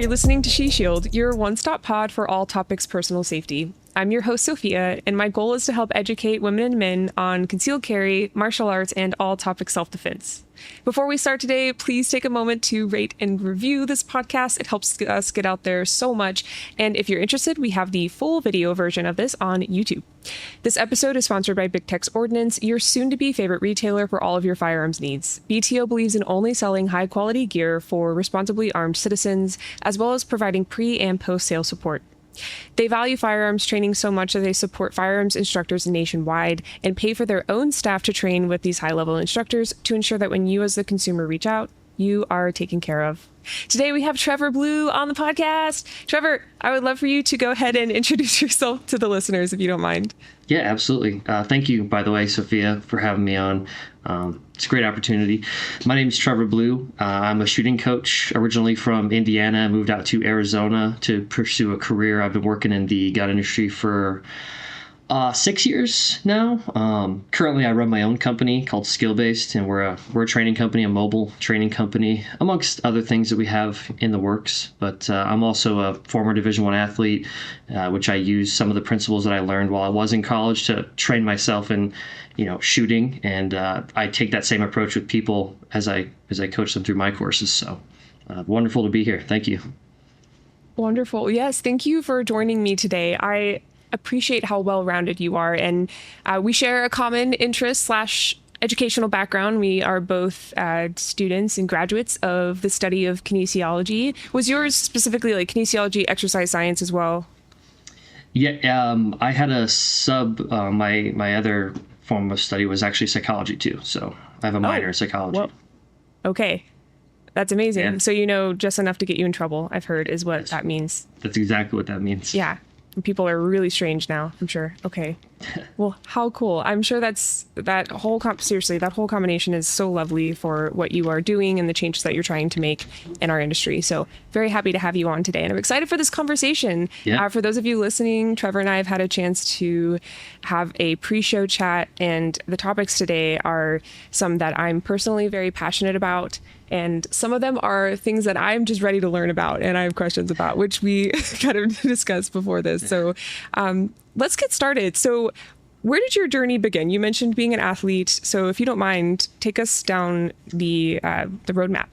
You're listening to She Shield, your one-stop pod for all topics personal safety. I'm your host, Sofia, and my goal is to help educate women and men on concealed carry, martial arts, and all topics self-defense. Before we start today, please take a moment to rate and review this podcast. It helps us get out there so much. And if you're interested, we have the full video version of this on YouTube. This episode is sponsored by Big Tex Ordnance, your soon-to-be favorite retailer for all of your firearms needs. BTO believes in only selling high-quality gear for responsibly armed citizens, as well as providing pre- and post-sale support. They value firearms training so much that they support firearms instructors nationwide and pay for their own staff to train with these high-level instructors to ensure that when you as the consumer reach out, you are taken care of. Today we have Trevor Blue on the podcast. Trevor, I would love for you to go ahead and introduce yourself to the listeners if you don't mind. Yeah, absolutely. Thank you, by the way, Sofia, for having me on. It's a great opportunity. My name is Trevor Blue. I'm a shooting coach, originally from Indiana. I moved out to Arizona to pursue a career. I've been working in the gun industry for 6 years now. Currently, I run my own company called Skill Based, and we're a training company, a mobile training company, amongst other things that we have in the works. But I'm also a former Division I athlete, which I use some of the principles that I learned while I was in college to train myself in, shooting. And I take that same approach with people as I coach them through my courses. So wonderful to be here. Thank you. Wonderful. Yes, thank you for joining me today. I appreciate how well-rounded you are, and we share a common interest / educational background. We are both students and graduates of the study of kinesiology. Was yours specifically like kinesiology, exercise science as well? Yeah, I had a my other form of study was actually psychology too. So I have a minor in psychology. Well, okay. That's amazing. Yeah. So you know just enough to get you in trouble, I've heard, is what that means. That's exactly what that means. Yeah. People are really strange now, I'm sure. Okay. Well, how cool. I'm sure that whole combination is so lovely for what you are doing and the changes that you're trying to make in our industry. So very happy to have you on today. And I'm excited for this conversation. Yeah. For those of you listening, Trevor and I have had a chance to have a pre-show chat, and the topics today are some that I'm personally very passionate about. And some of them are things that I'm just ready to learn about and I have questions about, which we kind of discussed before this. So let's get started. So where did your journey begin? You mentioned being an athlete. So if you don't mind, take us down the roadmap.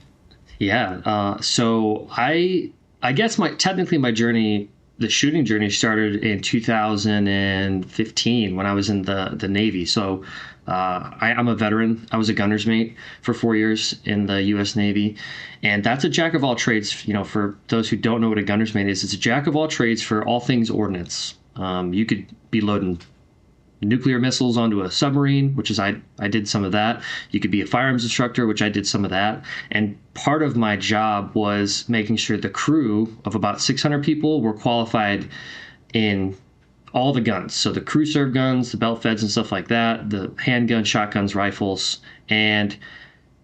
Yeah. So I guess technically my journey, the shooting journey, started in 2015 when I was in the Navy. So I'm a veteran. I was a gunner's mate for 4 years in the U.S. Navy. And that's a jack of all trades. For those who don't know what a gunner's mate is, it's a jack of all trades for all things ordnance. You could be loading nuclear missiles onto a submarine, which is I did some of that. You could be a firearms instructor, which I did some of that. And part of my job was making sure the crew of about 600 people were qualified in all the guns. So the crew serve guns, the belt feds and stuff like that, the handguns, shotguns, rifles. And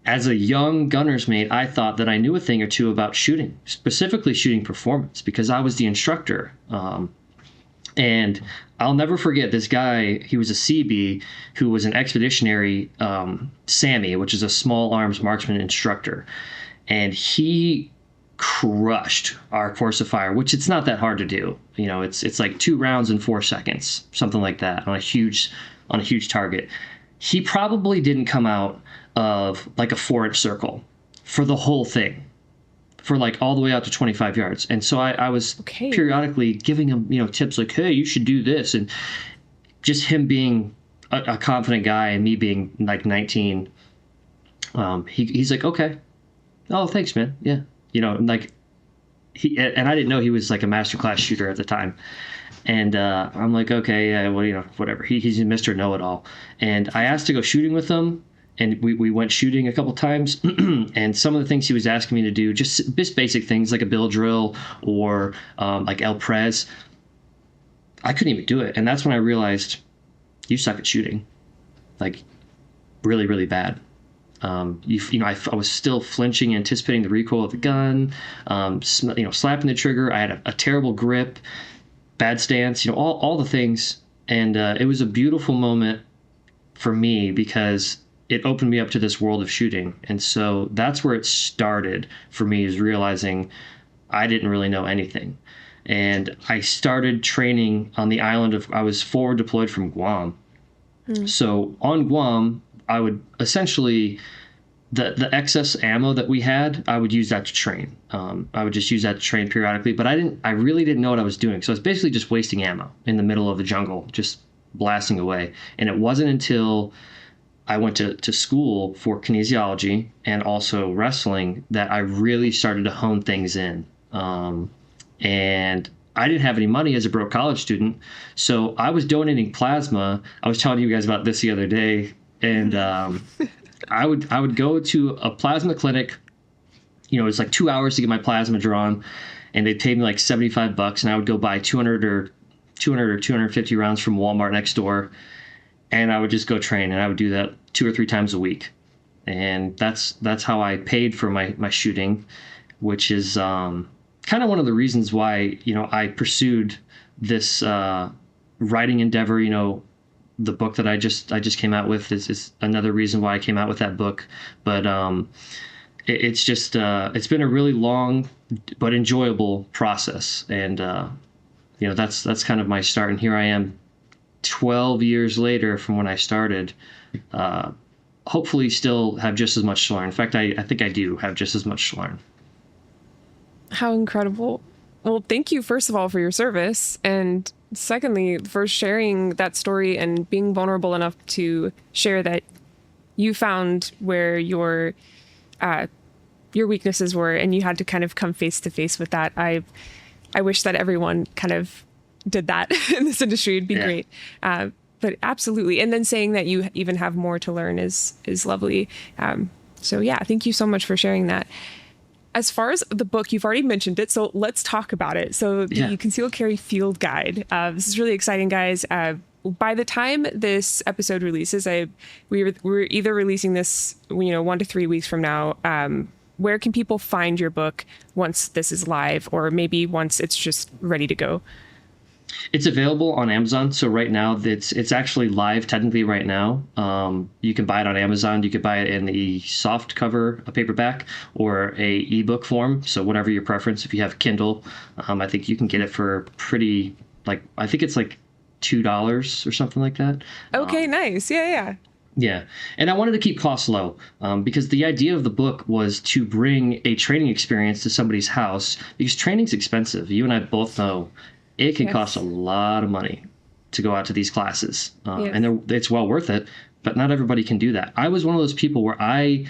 as a young gunner's mate, I thought that I knew a thing or two about shooting, specifically shooting performance, because I was the instructor. And I'll never forget this guy. He was a CB who was an expeditionary SAMI, which is a small arms marksman instructor. And he crushed our course of fire, which it's not that hard to do. It's like 2 rounds in 4 seconds, something like that, on a huge target. He probably didn't come out of like a 4-inch circle for the whole thing, for like all the way out to 25 yards. And so I was periodically giving him, tips like, hey, you should do this. And just him being a confident guy and me being like 19, he's like, okay. Oh, thanks, man. Yeah. And I didn't know he was like a masterclass shooter at the time. And I'm like, okay, well, whatever. He's a Mr. Know-it-all. And I asked to go shooting with him. And we went shooting a couple times, and some of the things he was asking me to do, just basic things like a bill drill or like El Prez, I couldn't even do it. And that's when I realized, you suck at shooting, like really, really bad. I was still flinching, anticipating the recoil of the gun, slapping the trigger. I had a terrible grip, bad stance, all the things. And it was a beautiful moment for me because it opened me up to this world of shooting. And so that's where it started for me, is realizing I didn't really know anything. And I started training on the island I was forward deployed from Guam. So on Guam, I would essentially, the excess ammo that we had, I would use that to train. I would just use that to train periodically, but I really didn't know what I was doing. So I was basically just wasting ammo in the middle of the jungle, just blasting away. And it wasn't until I went to school for kinesiology and also wrestling that I really started to hone things in. And I didn't have any money as a broke college student, so I was donating plasma. I was telling you guys about this the other day, and I would go to a plasma clinic. It's like 2 hours to get my plasma drawn, and they paid me like $75, and I would go buy 200 or 250 rounds from Walmart next door, and I would just go train, and I would do that 2 or 3 times a week, and that's how I paid for my shooting, which is kind of one of the reasons why I pursued this writing endeavor. The book that I just came out with is another reason why I came out with that book. But it's just it's been a really long but enjoyable process, and that's kind of my start. And here I am, 12 years later from when I started. Hopefully, still have just as much to learn. In fact, I think I do have just as much to learn. How incredible. Well, thank you, first of all, for your service. And secondly, for sharing that story and being vulnerable enough to share that you found where your weaknesses were and you had to kind of come face to face with that. I wish that everyone kind of did that in this industry. It'd be great. But absolutely. And then saying that you even have more to learn is lovely. So yeah, thank you so much for sharing that. As far as the book, you've already mentioned it, so let's talk about it. So the Concealed Carry Field Guide. This is really exciting, guys. By the time this episode releases, we're either releasing this 1 to 3 weeks from now. Where can people find your book once this is live, or maybe once it's just ready to go? It's available on Amazon. So right now it's actually live technically right now. You can buy it on Amazon. You could buy it in the soft cover, a paperback, or a ebook form. So whatever your preference. If you have Kindle, I think you can get it for pretty, I think it's like $2 or something like that. Okay, nice. Yeah. Yeah. And I wanted to keep costs low because the idea of the book was to bring a training experience to somebody's house, because training's expensive. You and I both know it can cost a lot of money to go out to these classes, and it's well worth it, but not everybody can do that. I was one of those people where I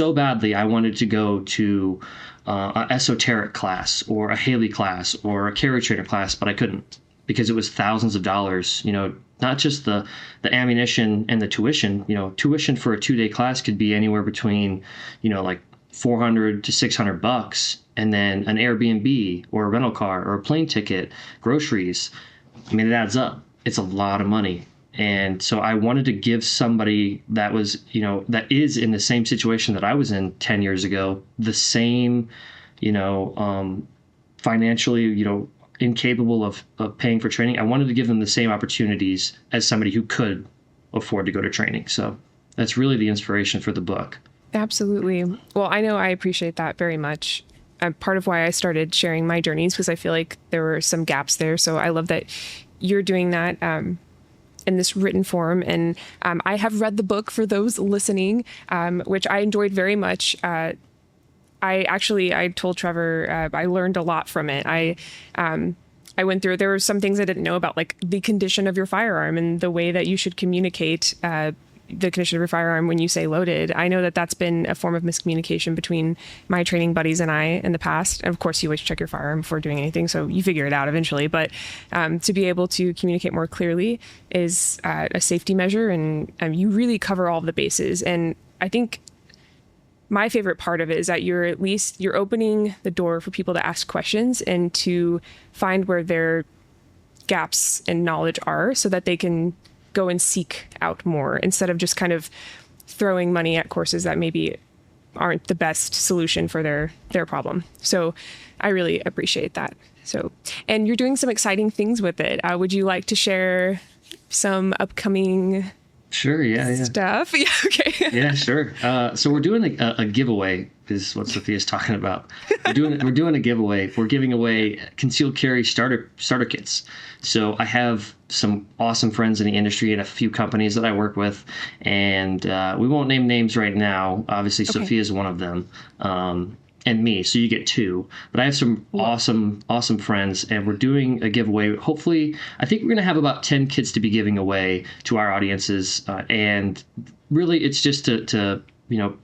wanted to go to an esoteric class or a Haley class or a carry trainer class, but I couldn't because it was thousands of dollars, not just the ammunition and the tuition. Tuition for a 2-day class could be anywhere between, like $400 to $600, and then an Airbnb or a rental car or a plane ticket, groceries. I mean, it adds up. It's a lot of money. And so I wanted to give somebody that was, that is in the same situation that I was in 10 years ago, the same, financially, incapable of paying for training. I wanted to give them the same opportunities as somebody who could afford to go to training. So that's really the inspiration for the book. Absolutely. Well, I know I appreciate that very much. Part of why I started sharing my journeys was I feel like there were some gaps there. So I love that you're doing that in this written form. And I have read the book for those listening, which I enjoyed very much. I told Trevor, I learned a lot from it. I went through, there were some things I didn't know about, like the condition of your firearm and the way that you should communicate the condition of your firearm when you say loaded. I know that that's been a form of miscommunication between my training buddies and I in the past. And of course, you always check your firearm before doing anything, so you figure it out eventually. But to be able to communicate more clearly is a safety measure, and you really cover all of the bases. And I think my favorite part of it is that you're opening the door for people to ask questions and to find where their gaps in knowledge are, so that they can go and seek out more instead of just kind of throwing money at courses that maybe aren't the best solution for their problem. So I really appreciate that. So, and you're doing some exciting things with it. Would you like to share some upcoming Sure. Yeah. stuff? Yeah. Okay. Yeah, sure. So we're doing a giveaway is what Sophia's talking about. We're doing a giveaway. We're giving away concealed carry starter kits. So I have some awesome friends in the industry and a few companies that I work with, and we won't name names right now. Obviously, Okay. Sophia is one of them. And me, so you get two. But I have some awesome friends, and we're doing a giveaway. Hopefully, I think we're going to have about 10 kits to be giving away to our audiences, and really, it's just to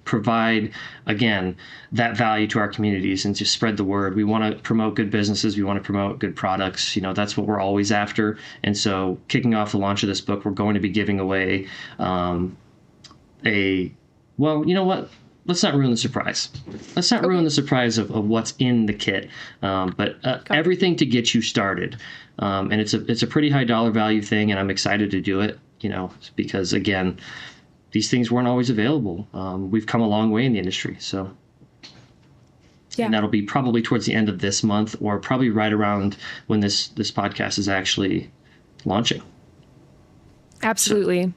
provide, again, that value to our communities and to spread the word. We want to promote good businesses. We want to promote good products. That's what we're always after. And so, kicking off the launch of this book, we're going to be giving away well, you know what? Let's not ruin the surprise. Let's not ruin the surprise of what's in the kit. But everything to get you started. And it's a pretty high dollar value thing, and I'm excited to do it, because, again, these things weren't always available. We've come a long way in the industry. So, Yeah. And that'll be probably towards the end of this month, or probably right around when this podcast is actually launching. Absolutely.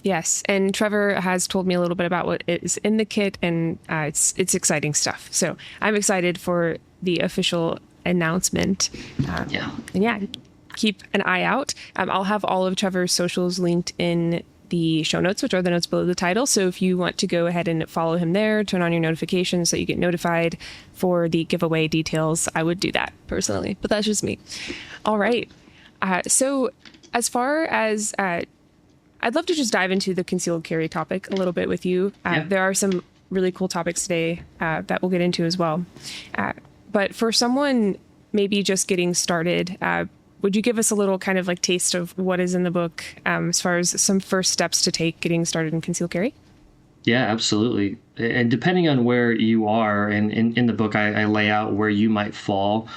Yes. And Trevor has told me a little bit about what is in the kit, and it's exciting stuff. So I'm excited for the official announcement. And yeah, keep an eye out. I'll have all of Trevor's socials linked in the show notes, which are the notes below the title. So if you want to go ahead and follow him there, turn on your notifications so you get notified for the giveaway details, I would do that personally, but that's just me. All right. So as far as I'd love to just dive into the concealed carry topic a little bit with you. There are some really cool topics today that we'll get into as well. But for someone maybe just getting started, would you give us a little kind of like taste of what is in the book as far as some first steps to take getting started in concealed carry? Yeah, absolutely. And depending on where you are, and in the book, I lay out where you might fall.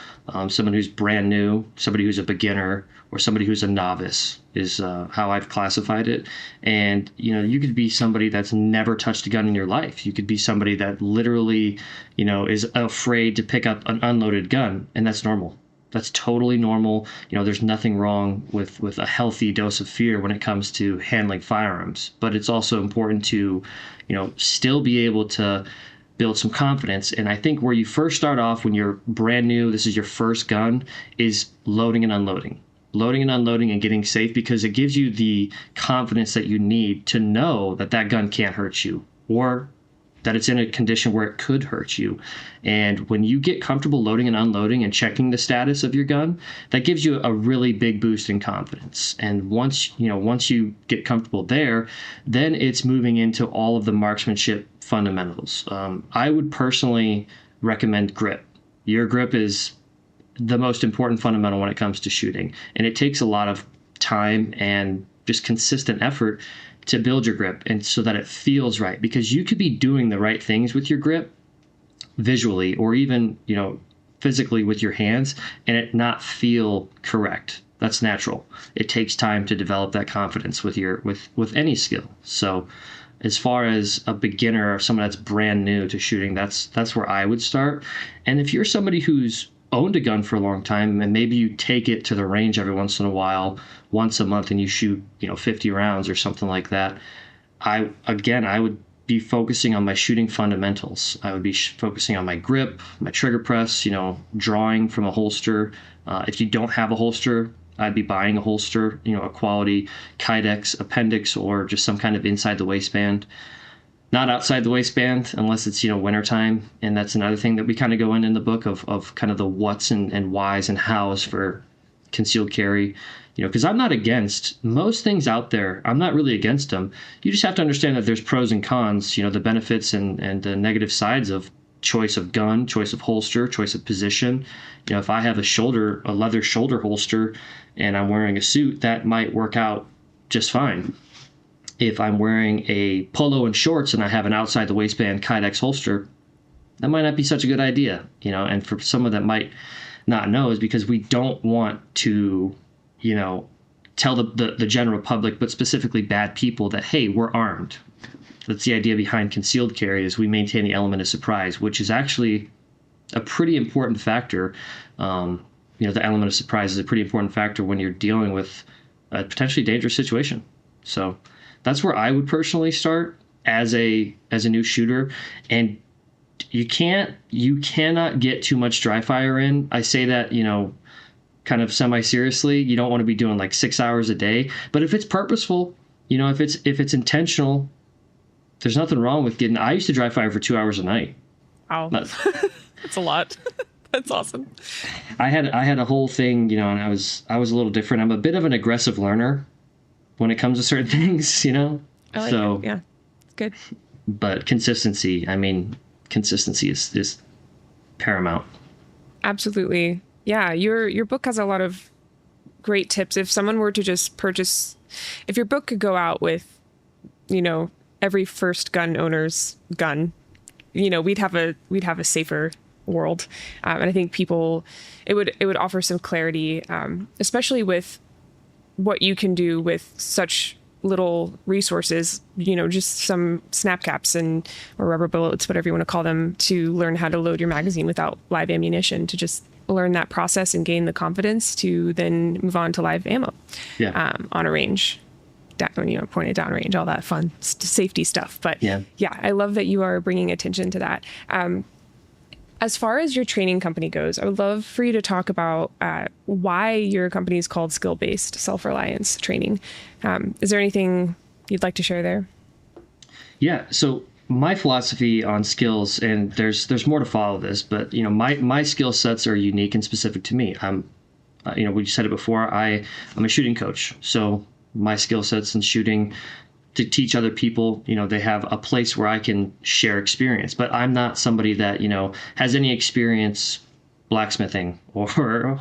Someone who's brand new, somebody who's a beginner, or somebody who's a novice is how I've classified it. And, you could be somebody that's never touched a gun in your life. You could be somebody that literally, is afraid to pick up an unloaded gun, and that's normal. That's totally normal. There's nothing wrong with a healthy dose of fear when it comes to handling firearms. But it's also important to, still be able to build some confidence. And I think where you first start off when you're brand new, this is your first gun, is loading and unloading. Loading and unloading and getting safe, because it gives you the confidence that you need to know that that gun can't hurt you, or that it's in a condition where it could hurt you. And when you get comfortable loading and unloading and checking the status of your gun, that gives you a really big boost in confidence. And once you get comfortable there, then it's moving into all of the marksmanship fundamentals. I would personally recommend grip. Your grip is the most important fundamental when it comes to shooting. And it takes a lot of time and just consistent effort to build your grip, and so that it feels right, because you could be doing the right things with your grip visually, or even, physically with your hands, and it not feel correct. That's natural. It takes time to develop that confidence with any skill. So as far as a beginner or someone that's brand new to shooting, that's where I would start. And if you're somebody who's owned a gun for a long time, and maybe you take it to the range every once in a while, once a month, and you shoot 50 rounds or something like that, I would be focusing on my shooting fundamentals. I would be focusing on my grip, my trigger press, drawing from a holster. If you don't have a holster, I'd be buying a holster, a quality Kydex appendix, or just some kind of inside the waistband. Not outside the waistband unless it's, wintertime. And that's another thing that we kind of go in the book of kind of the what's and whys and hows for concealed carry. Because I'm not against most things out there. I'm not really against them. You just have to understand that there's pros and cons, the benefits and the negative sides of choice of gun, choice of holster, choice of position. If I have a leather shoulder holster and I'm wearing a suit, that might work out just fine. If I'm wearing a polo and shorts and I have an outside the waistband Kydex holster, that might not be such a good idea, and for someone that might not know, is because we don't want to, tell the general public, but specifically bad people, that, hey, we're armed. That's the idea behind concealed carry, is we maintain the element of surprise, which is actually a pretty important factor. The element of surprise is a pretty important factor when you're dealing with a potentially dangerous situation. So that's where I would personally start as a new shooter. And you cannot get too much dry fire in. I say that, kind of semi-seriously. You don't want to be doing like 6 hours a day, but if it's purposeful, if it's intentional, there's nothing wrong with I used to dry fire for 2 hours a night. Wow. That's a lot. That's awesome. I had a whole thing, and I was a little different. I'm a bit of an aggressive learner when it comes to certain things, I like it. Yeah. It's good. But consistency is paramount. Absolutely. Yeah, your book has a lot of great tips. If someone were to just purchase, if your book could go out with, every first gun owner's gun, we'd have a safer world. And I think it would offer some clarity, especially with what you can do with such little resources, just some snap caps or rubber bullets, whatever you want to call them, to learn how to load your magazine without live ammunition, to just learn that process and gain the confidence to then move on to live ammo. Yeah. On a range. Point it down range, all that fun safety stuff. But yeah, I love that you are bringing attention to that. As far as your training company goes, I would love for you to talk about why your company is called Skill-Based Self-Reliance Training. Is there anything you'd like to share there? Yeah. So my philosophy on skills, and there's more to follow this, but my skill sets are unique and specific to me. We said it before. I'm a shooting coach, so my skill sets in shooting to teach other people, they have a place where I can share experience, but I'm not somebody that, has any experience blacksmithing or,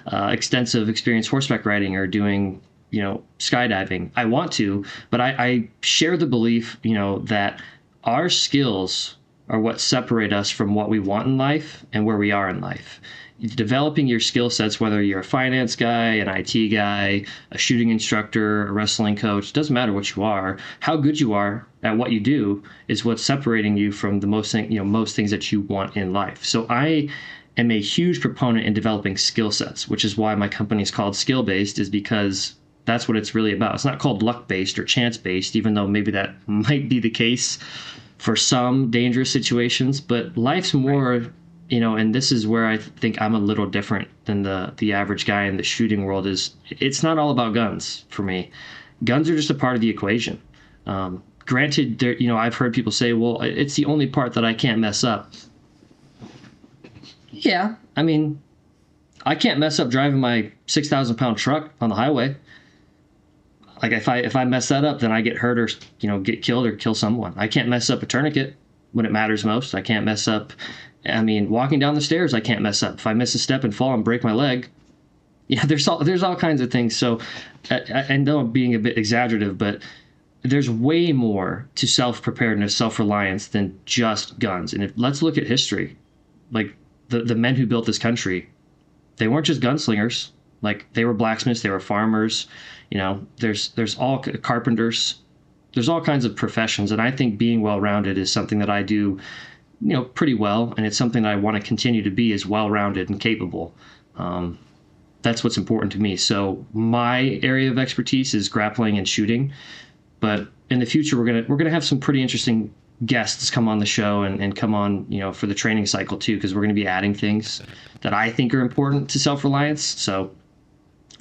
extensive experience horseback riding or doing, skydiving. I want to, but I share the belief, that our skills are what separate us from what we want in life and where we are in life. Developing your skill sets, whether you're a finance guy, an IT guy, a shooting instructor, a wrestling coach, doesn't matter what you are. How good you are at what you do is what's separating you from the most things that you want in life. So I am a huge proponent in developing skill sets, which is why my company is called Skill-Based, is because that's what it's really about. It's not called luck-based or chance-based, even though maybe that might be the case for some dangerous situations, but life's more, and this is where I think I'm a little different than the average guy in the shooting world. It's not all about guns for me. Guns are just a part of the equation. Granted, I've heard people say, well, it's the only part that I can't mess up. Yeah, I can't mess up driving my 6,000-pound truck on the highway. Like if I mess that up, then I get hurt or get killed or kill someone. I can't mess up a tourniquet when it matters most. I can't mess up. Walking down the stairs, I can't mess up. If I miss a step and fall and break my leg, there's all kinds of things. So I know I'm being a bit exaggerative, but there's way more to self-preparedness, self-reliance than just guns. And let's look at history. Like the men who built this country, they weren't just gunslingers. Like they were blacksmiths, they were farmers. There's all carpenters. There's all kinds of professions, and I think being well-rounded is something that I do pretty well, and it's something that I want to continue to be, as well-rounded and capable. That's what's important to me. So my area of expertise is grappling and shooting, but in the future we're gonna have some pretty interesting guests come on the show and come on for the training cycle too, because we're going to be adding things that I think are important to self-reliance. So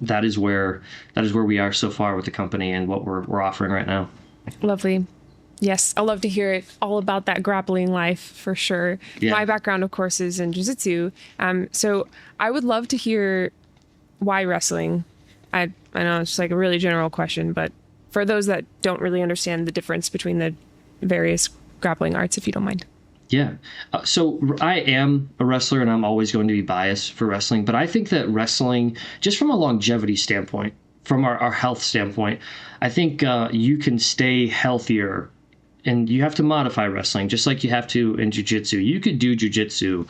that is where we are so far with the company and what we're offering right now. Lovely. Yes, I love to hear it all about that grappling life for sure. Yeah. My background, of course, is in jiu-jitsu. So I would love to hear why wrestling. I know it's like a really general question, but for those that don't really understand the difference between the various grappling arts, if you don't mind. Yeah. So I am a wrestler, and I'm always going to be biased for wrestling. But I think that wrestling, just from a longevity standpoint, from our health standpoint, I think you can stay healthier, and you have to modify wrestling just like you have to in jiu-jitsu. You could do jiu-jitsu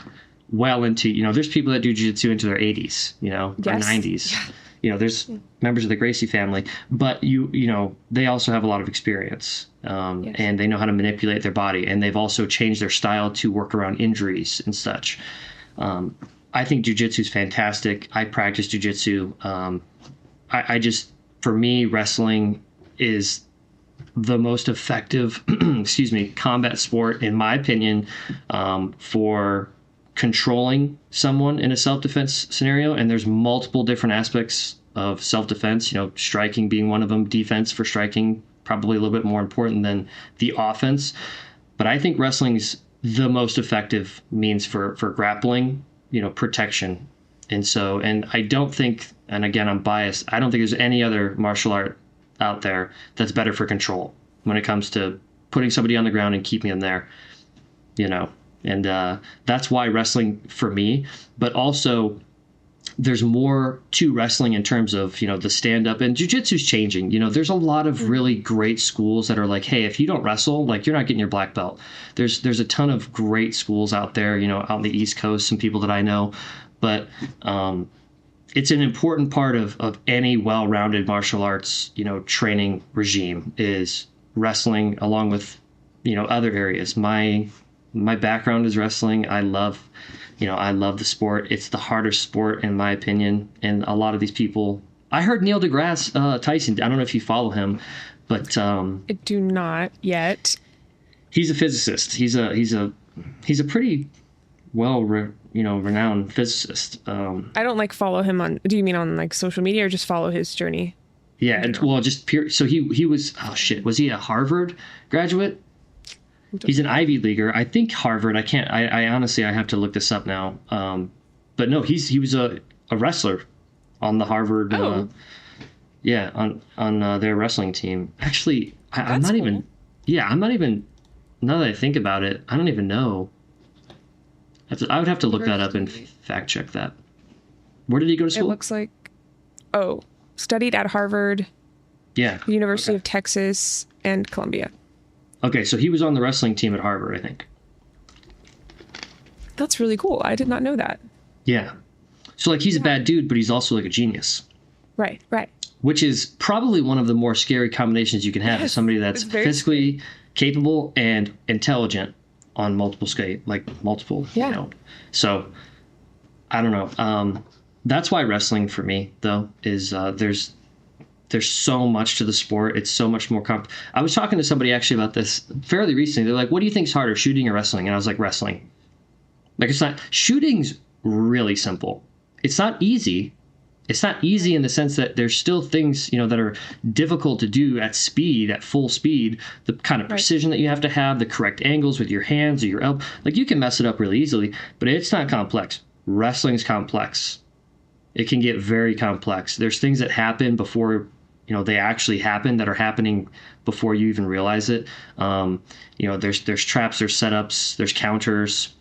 well into, there's people that do jiu-jitsu into their 80s, or 90s. Yeah. There's members of the Gracie family, but they also have a lot of experience, and they know how to manipulate their body, and they've also changed their style to work around injuries and such. I think jiu-jitsu is fantastic. I practice jiu-jitsu. For me, wrestling is the most effective, excuse me, combat sport, in my opinion, for controlling someone in a self-defense scenario. And there's multiple different aspects of self-defense, striking being one of them, defense for striking, probably a little bit more important than the offense. But I think wrestling's the most effective means for grappling, protection. And I don't think, and again, I'm biased, I don't think there's any other martial art out there that's better for control when it comes to putting somebody on the ground and keeping them there, and that's why wrestling for me. But also there's more to wrestling in terms of, the stand-up, and jiu-jitsu's changing. There's a lot of really great schools that are like, hey, if you don't wrestle, like, you're not getting your black belt. There's a ton of great schools out there, out on the East Coast, some people that I know. But it's an important part of any well-rounded martial arts, training regime is wrestling, along with, other areas. My background is wrestling. I love the sport. It's the hardest sport, in my opinion. And a lot of these people, I heard Neil deGrasse Tyson, I don't know if you follow him, but I do not yet. He's a physicist. He's a pretty renowned physicist. I don't follow him on, do you mean on social media, or just follow his journey? Yeah. Just pure. So he was, was he a Harvard graduate? He's an Ivy Leaguer. I think Harvard. I honestly, I have to look this up now. But no, he was a wrestler on the Harvard. Oh. On their wrestling team. Actually, I'm not cool. even. Yeah, I'm not even. Now that I think about it, I don't even know. I would have to look that up and fact check that. Where did he go to school? It looks like, studied at Harvard. Yeah. University of Texas and Columbia. Okay, so he was on the wrestling team at Harvard, I think. That's really cool. I did not know that. Yeah. So he's a bad dude, but he's also a genius. Right. Which is probably one of the more scary combinations you can have. Yes, somebody that's physically capable and intelligent on multiple scale, multiple. Yeah. So I don't know. That's why wrestling for me, though, is there's so much to the sport. It's so much more I was talking to somebody actually about this fairly recently. They're like, what do you think's harder, shooting or wrestling? And I was like, wrestling. It's not, shooting's really simple. It's not easy. It's not easy in the sense that there's still things, that are difficult to do at speed, at full speed, the kind of precision that you have to have, the correct angles with your hands or your elbow. You can mess it up really easily, but it's not complex. Wrestling's complex. It can get very complex. There's things that happen before they actually happen, that are happening before you even realize it. There's traps, there's setups, there's counters.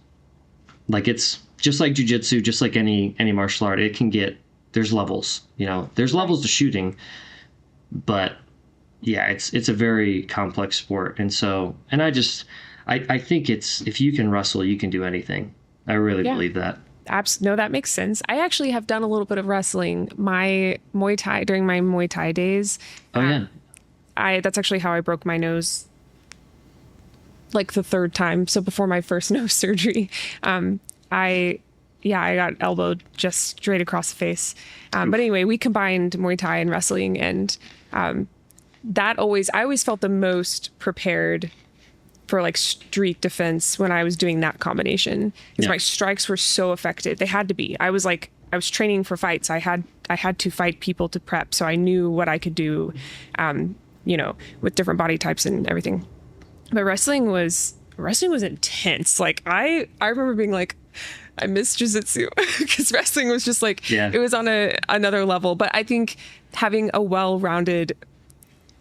It's just like jiu-jitsu, just like any martial art. It can get, there's levels. There's levels to shooting, but yeah, it's a very complex sport. And so, I think if you can wrestle, you can do anything. I really believe that. No, that makes sense. I actually have done a little bit of wrestling. During my Muay Thai days. Oh yeah. That's actually how I broke my nose. The third time. So before my first nose surgery, I got elbowed just straight across the face. But anyway, we combined Muay Thai and wrestling, and I always felt the most prepared for street defense when I was doing that combination, because my strikes were so effective. They had to be. I was training for fights. I had to fight people to prep, so I knew what I could do, with different body types and everything. But wrestling was intense. I remember being I miss jiu-jitsu because wrestling was just it was on another level. But I think having a well-rounded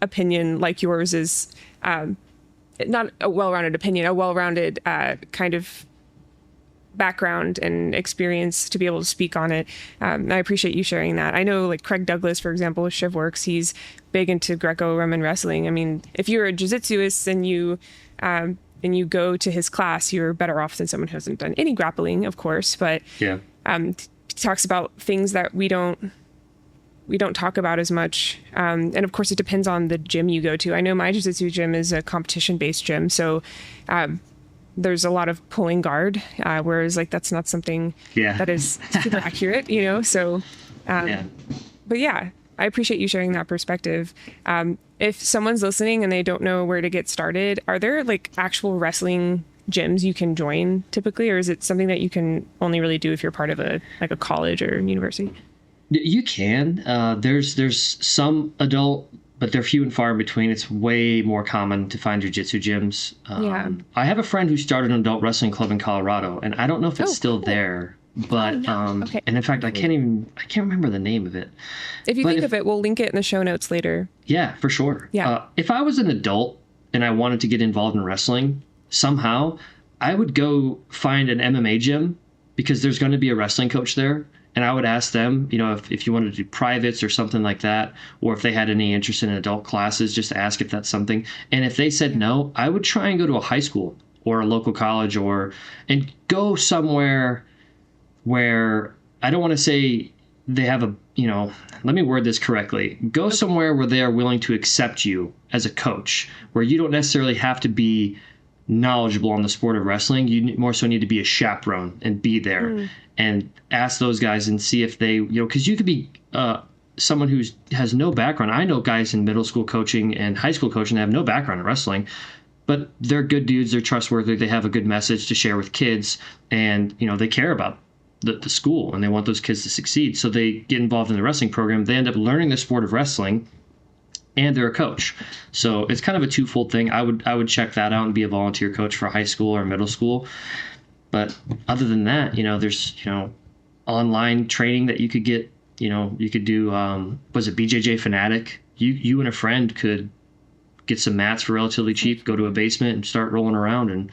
opinion like yours is, not a well-rounded opinion, a well-rounded kind of background and experience to be able to speak on it. I appreciate you sharing that. I know Craig Douglas, for example, with ShivWorks, he's big into Greco-Roman wrestling. I mean, if you're a jiu-jitsuist and you go to his class, you're better off than someone who hasn't done any grappling, of course. But he talks about things that we don't talk about as much. And of course, it depends on the gym you go to. I know my jiu-jitsu gym is a competition-based gym, so there's a lot of pulling guard, whereas that's not something that is super accurate, So, but yeah, I appreciate you sharing that perspective. If someone's listening and they don't know where to get started, are there like actual wrestling gyms you can join typically, or is it something that you can only really do if you're part of a college or university? You can. There's some adult, but they're few and far in between. It's way more common to find jiu-jitsu gyms. I have a friend who started an adult wrestling club in Colorado, and I don't know if it's still there. But okay. And in fact, I can't remember the name of it. If you think of it, we'll link it in the show notes later. Yeah, for sure. Yeah. If I was an adult and I wanted to get involved in wrestling somehow, I would go find an MMA gym because there's going to be a wrestling coach there. And I would ask them, if you wanted to do privates or something like that, or if they had any interest in adult classes, just to ask if that's something. And if they said no, I would try and go to a high school or a local college and go somewhere where I don't want to say they have let me word this correctly. Go somewhere where they are willing to accept you as a coach, where you don't necessarily have to be knowledgeable on the sport of wrestling. You more so need to be a chaperone and be there and ask those guys and see if they, because you could be someone who has no background. I know guys in middle school coaching and high school coaching that have no background in wrestling, but they're good dudes. They're trustworthy. They have a good message to share with kids, and they care about the school and they want those kids to succeed. So they get involved in the wrestling program. They end up learning the sport of wrestling, and they're a coach. So it's kind of a twofold thing. I would check that out and be a volunteer coach for high school or middle school. But other than that, there's, online training that you could get. You could do, was it BJJ Fanatic? You and a friend could get some mats for relatively cheap, go to a basement and start rolling around and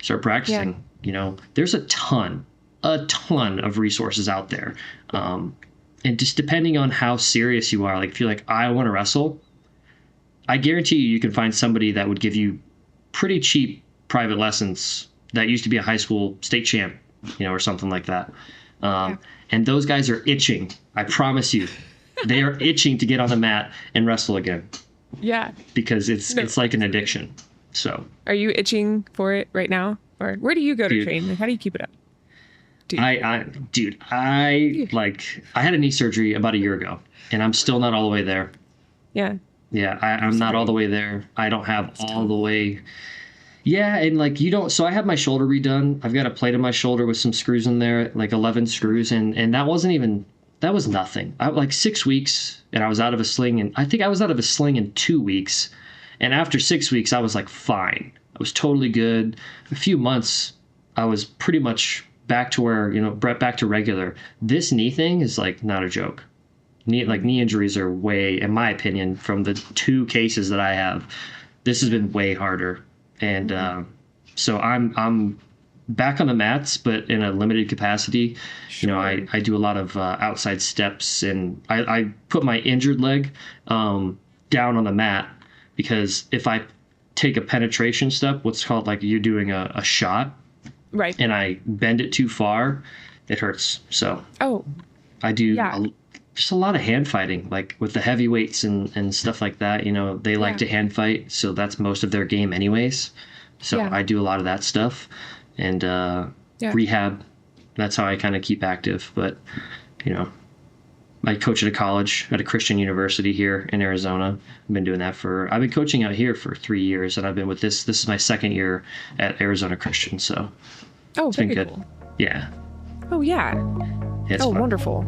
start practicing. Yeah. There's a ton of resources out there. And just depending on how serious you are, like if you're like, I want to wrestle, I guarantee you can find somebody that would give you pretty cheap private lessons that used to be a high school state champ, or something like that. And those guys are itching. I promise you, they are itching to get on the mat and wrestle again. Yeah. Because it's like an addiction. So. Are you itching for it right now? Or where do you go to train? Like, how do you keep it up? I had a knee surgery about a year ago, and I'm still not all the way there. Yeah. Yeah, I'm not all the way there. I don't have all the way. Yeah, and so I had my shoulder redone. I've got a plate in my shoulder with some screws in there, like 11 screws, and that was nothing. 6 weeks, and I was out of a sling, and I think I was out of a sling in 2 weeks. And after 6 weeks, I was fine. I was totally good. A few months, I was pretty much back to where, back to regular. This knee thing is not a joke. Knee injuries are way, in my opinion, from the 2 cases that I have, this has been way harder. And so I'm back on the mats, but in a limited capacity. Sure. I do a lot of outside steps, and I put my injured leg down on the mat, because if I take a penetration step, what's called you're doing a shot, right, and I bend it too far, it hurts. So I do just a lot of hand fighting, with the heavyweights and stuff like that. They like to hand fight, so that's most of their game anyways. So I do a lot of that stuff, and rehab. That's how I kind of keep active. But I coach at a college, at a Christian university here in Arizona. I've been doing that I've been coaching out here for 3 years, and I've been with this is my second year at Arizona Christian. So it's been good. Cool. Yeah. Oh yeah. It's fun. Wonderful.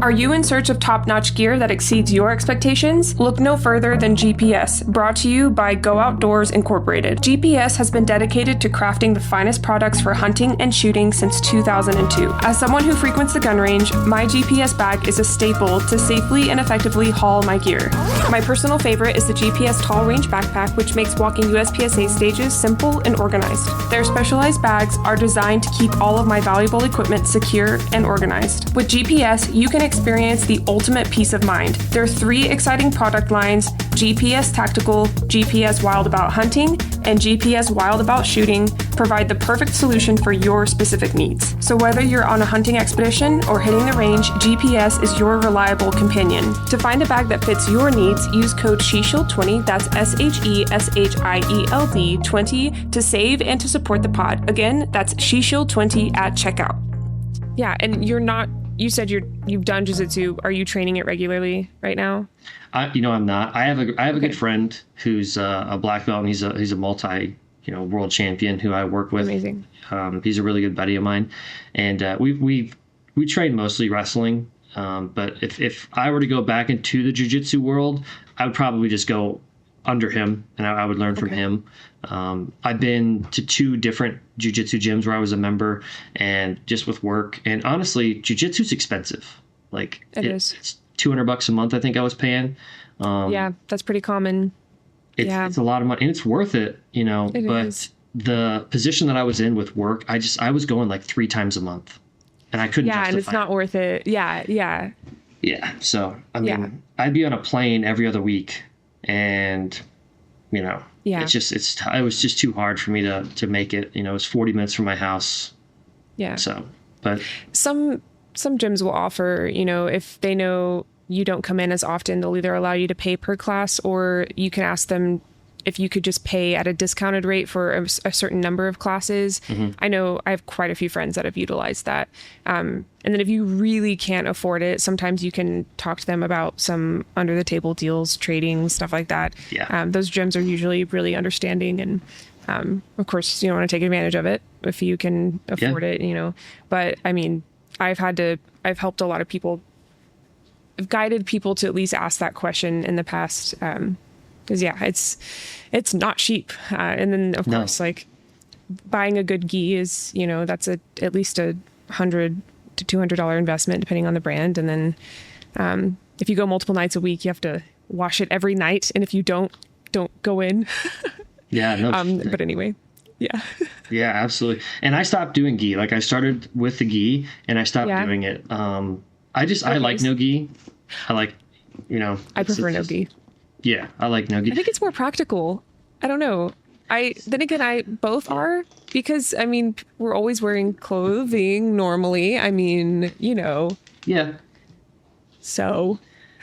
Are you in search of top-notch gear that exceeds your expectations? Look no further than GPS, brought to you by Go Outdoors Incorporated. GPS has been dedicated to crafting the finest products for hunting and shooting since 2002. As someone who frequents the gun range, my GPS bag is a staple to safely and effectively haul my gear. My personal favorite is the GPS Tall Range Backpack, which makes walking USPSA stages simple and organized. Their specialized bags are designed to keep all of my valuable equipment secure and organized. With GPS, you can experience the ultimate peace of mind. There are 3 exciting product lines: GPS Tactical, GPS Wild About Hunting, and GPS Wild About Shooting provide the perfect solution for your specific needs. So whether you're on a hunting expedition or hitting the range, GPS is your reliable companion. To find a bag that fits your needs, use code SHESHIELD20, that's SHESHIELD 20, to save and to support the pod. Again, that's SHESHIELD20 at checkout. Yeah, and you're not you said you've done jiu-jitsu. Are you training it regularly right now? I'm not. I have a Okay. good friend who's a black belt, and he's a multi world champion who I work with. Amazing. He's a really good buddy of mine, and we train mostly wrestling. But if I were to go back into the jiu-jitsu world, I would probably just go under him, and I would learn from him. I've been to 2 different jiu-jitsu gyms where I was a member, and just with work. And honestly, jiu-jitsu is expensive. Like it's $200 a month, I think I was paying. Yeah, that's pretty common. It's a lot of money, and it's worth it, but is. the position that I was in with work, I was going like 3 times a month, and I couldn't Yeah, and it's justify not worth it. Yeah. Yeah. So, I mean, I'd be on a plane every other week, and, it was just too hard for me to make it. It was 40 minutes from my house. Yeah. So, but Some gyms will offer, if they know you don't come in as often, they'll either allow you to pay per class, or you can ask them if you could just pay at a discounted rate for a certain number of classes. Mm-hmm. I know I have quite a few friends that have utilized that. And then if you really can't afford it, sometimes you can talk to them about some under the table deals, trading, stuff like that. Yeah. Those gyms are usually really understanding, and of course you want to take advantage of it if you can afford it, but I mean, I've helped a lot of people. I've guided people to at least ask that question in the past. Because it's not cheap. And then of course, like buying a good gi is, that's at least $100 to $200 investment depending on the brand. And then if you go multiple nights a week, you have to wash it every night. And if you don't go in. Yeah. No. But anyway, yeah. Yeah, absolutely. And I stopped doing gi. Like I started with the gi, and I stopped doing it. I like no gi. I like, I prefer no gi. Yeah, I like no gi. I think it's more practical. I don't know. Then again, I both are, because I mean, we're always wearing clothing normally. I mean, Yeah. So